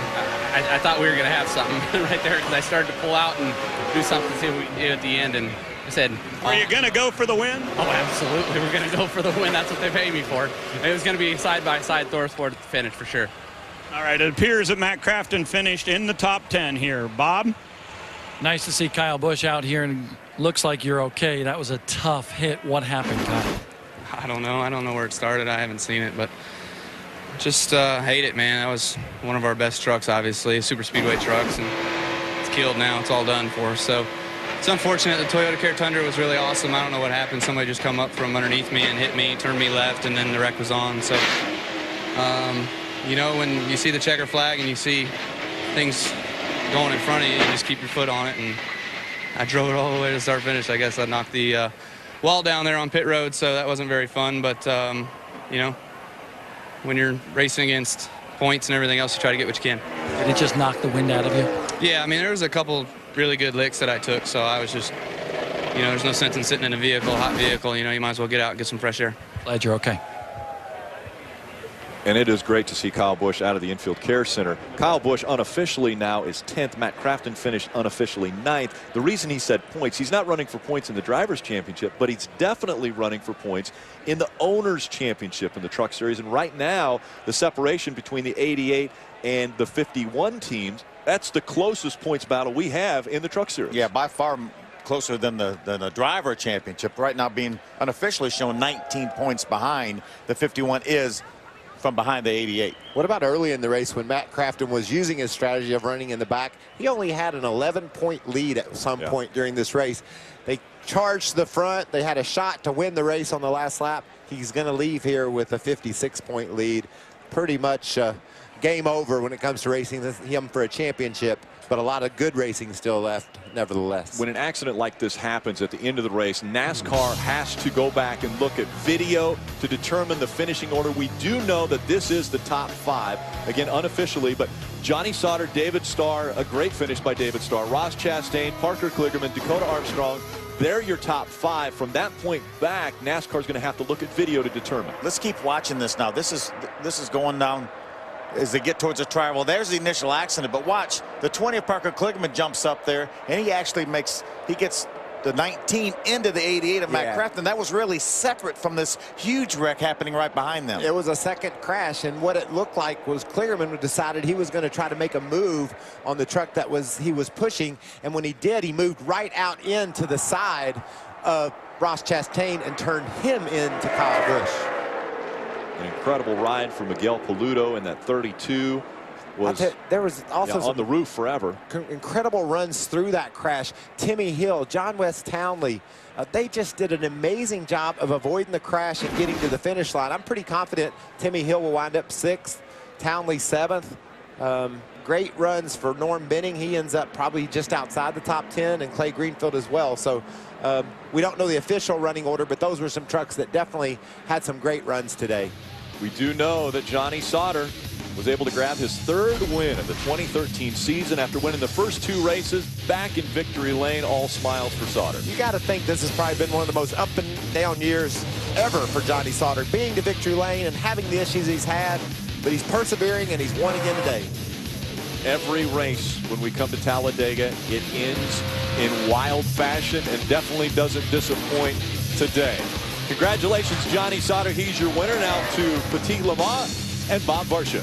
I thought we were going to have something right there because I started to pull out and do something to see what we did at the end. And I said, are you going to go for the win? Oh, absolutely. We're going to go for the win. That's what they pay me for. It was going to be side-by-side ThorSport at the finish for sure. All right, it appears that Matt Crafton finished in the top 10 here. Bob? Nice to see Kyle Busch out here, and looks like you're okay. That was a tough hit. What happened, Kyle? I don't know. I don't know where it started. I haven't seen it, but just hate it, man. That was one of our best trucks, obviously, super speedway trucks, and it's killed now. It's all done for us. So It's unfortunate. The Toyota Care Tundra was really awesome. I don't know what happened. Somebody just come up from underneath me and hit me, turned me left, and then the wreck was on. So, you know, when you see the checker flag and you see things going in front of you, you just keep your foot on it. And I drove it all the way to start finish. I guess I knocked the wall down there on pit road, so that wasn't very fun. But, you know, when you're racing against points and everything else, you try to get what you can. Did it just knock the wind out of you? Yeah, I mean, there was a couple really good licks that I took, so I was just, you know, there's no sense in sitting in a vehicle, a hot vehicle. You know, you might as well get out and get some fresh air. Glad you're okay. And it is great to see Kyle Busch out of the infield care center. Kyle Busch unofficially now is 10th. Matt Crafton finished unofficially 9th. The reason he said points, he's not running for points in the Drivers' Championship, but he's definitely running for points in the Owners' Championship in the Truck Series. And right now, the separation between the 88 and the 51 teams, that's the closest points battle we have in the Truck Series. Yeah, by far closer than the Driver Championship. Right now being unofficially shown 19 points behind. The 51 is from behind the 88. What about early in the race when Matt Crafton was using his strategy of running in the back? He only had an 11-point lead at some point during this race. They charged the front. They had a shot to win the race on the last lap. He's going to leave here with a 56-point lead. Pretty much game over when it comes to racing him for a championship, but a lot of good racing still left nevertheless. When an accident like this happens at the end of the race, NASCAR has to go back and look at video to determine the finishing order. We do know that this is the top 5, again unofficially, but Johnny Sauter, David Starr, a great finish by David Starr, Ross Chastain, Parker Kligerman, Dakota Armstrong. They're your top 5. From that point back, NASCAR is going to have to look at video to determine. Let's keep watching this now. This is going down as they get towards the tri. Well, there's the initial accident, but watch, the 20 of Parker Kligerman jumps up there, and he actually gets the 19 into the 88 of Matt Crafton. That was really separate from this huge wreck happening right behind them. It was a second crash, and what it looked like was Kligerman decided he was going to try to make a move on the truck that he was pushing, and when he did, he moved right out into the side of Ross Chastain and turned him into Kyle Busch. An incredible ride for Miguel Paludo in that 32. There was also on the roof forever. Incredible runs through that crash. Timmy Hill, John West Townley, they just did an amazing job of avoiding the crash and getting to the finish line. I'm pretty confident Timmy Hill will wind up 6th, Townley 7th. Great runs for Norm Benning. He ends up probably just outside the top 10, and Clay Greenfield as well. So we don't know the official running order, but those were some trucks that definitely had some great runs today. We do know that Johnny Sauter was able to grab his 3rd win of the 2013 season after winning the first 2 races back in victory lane. All smiles for Sauter. You got to think this has probably been one of the most up and down years ever for Johnny Sauter, being to victory lane and having the issues he's had, but he's persevering and he's won again today. Every race when we come to Talladega, it ends in wild fashion and definitely doesn't disappoint today. Congratulations, Johnny Sauter. He's your winner. Now to Petit Le Mans and Bob Varsha.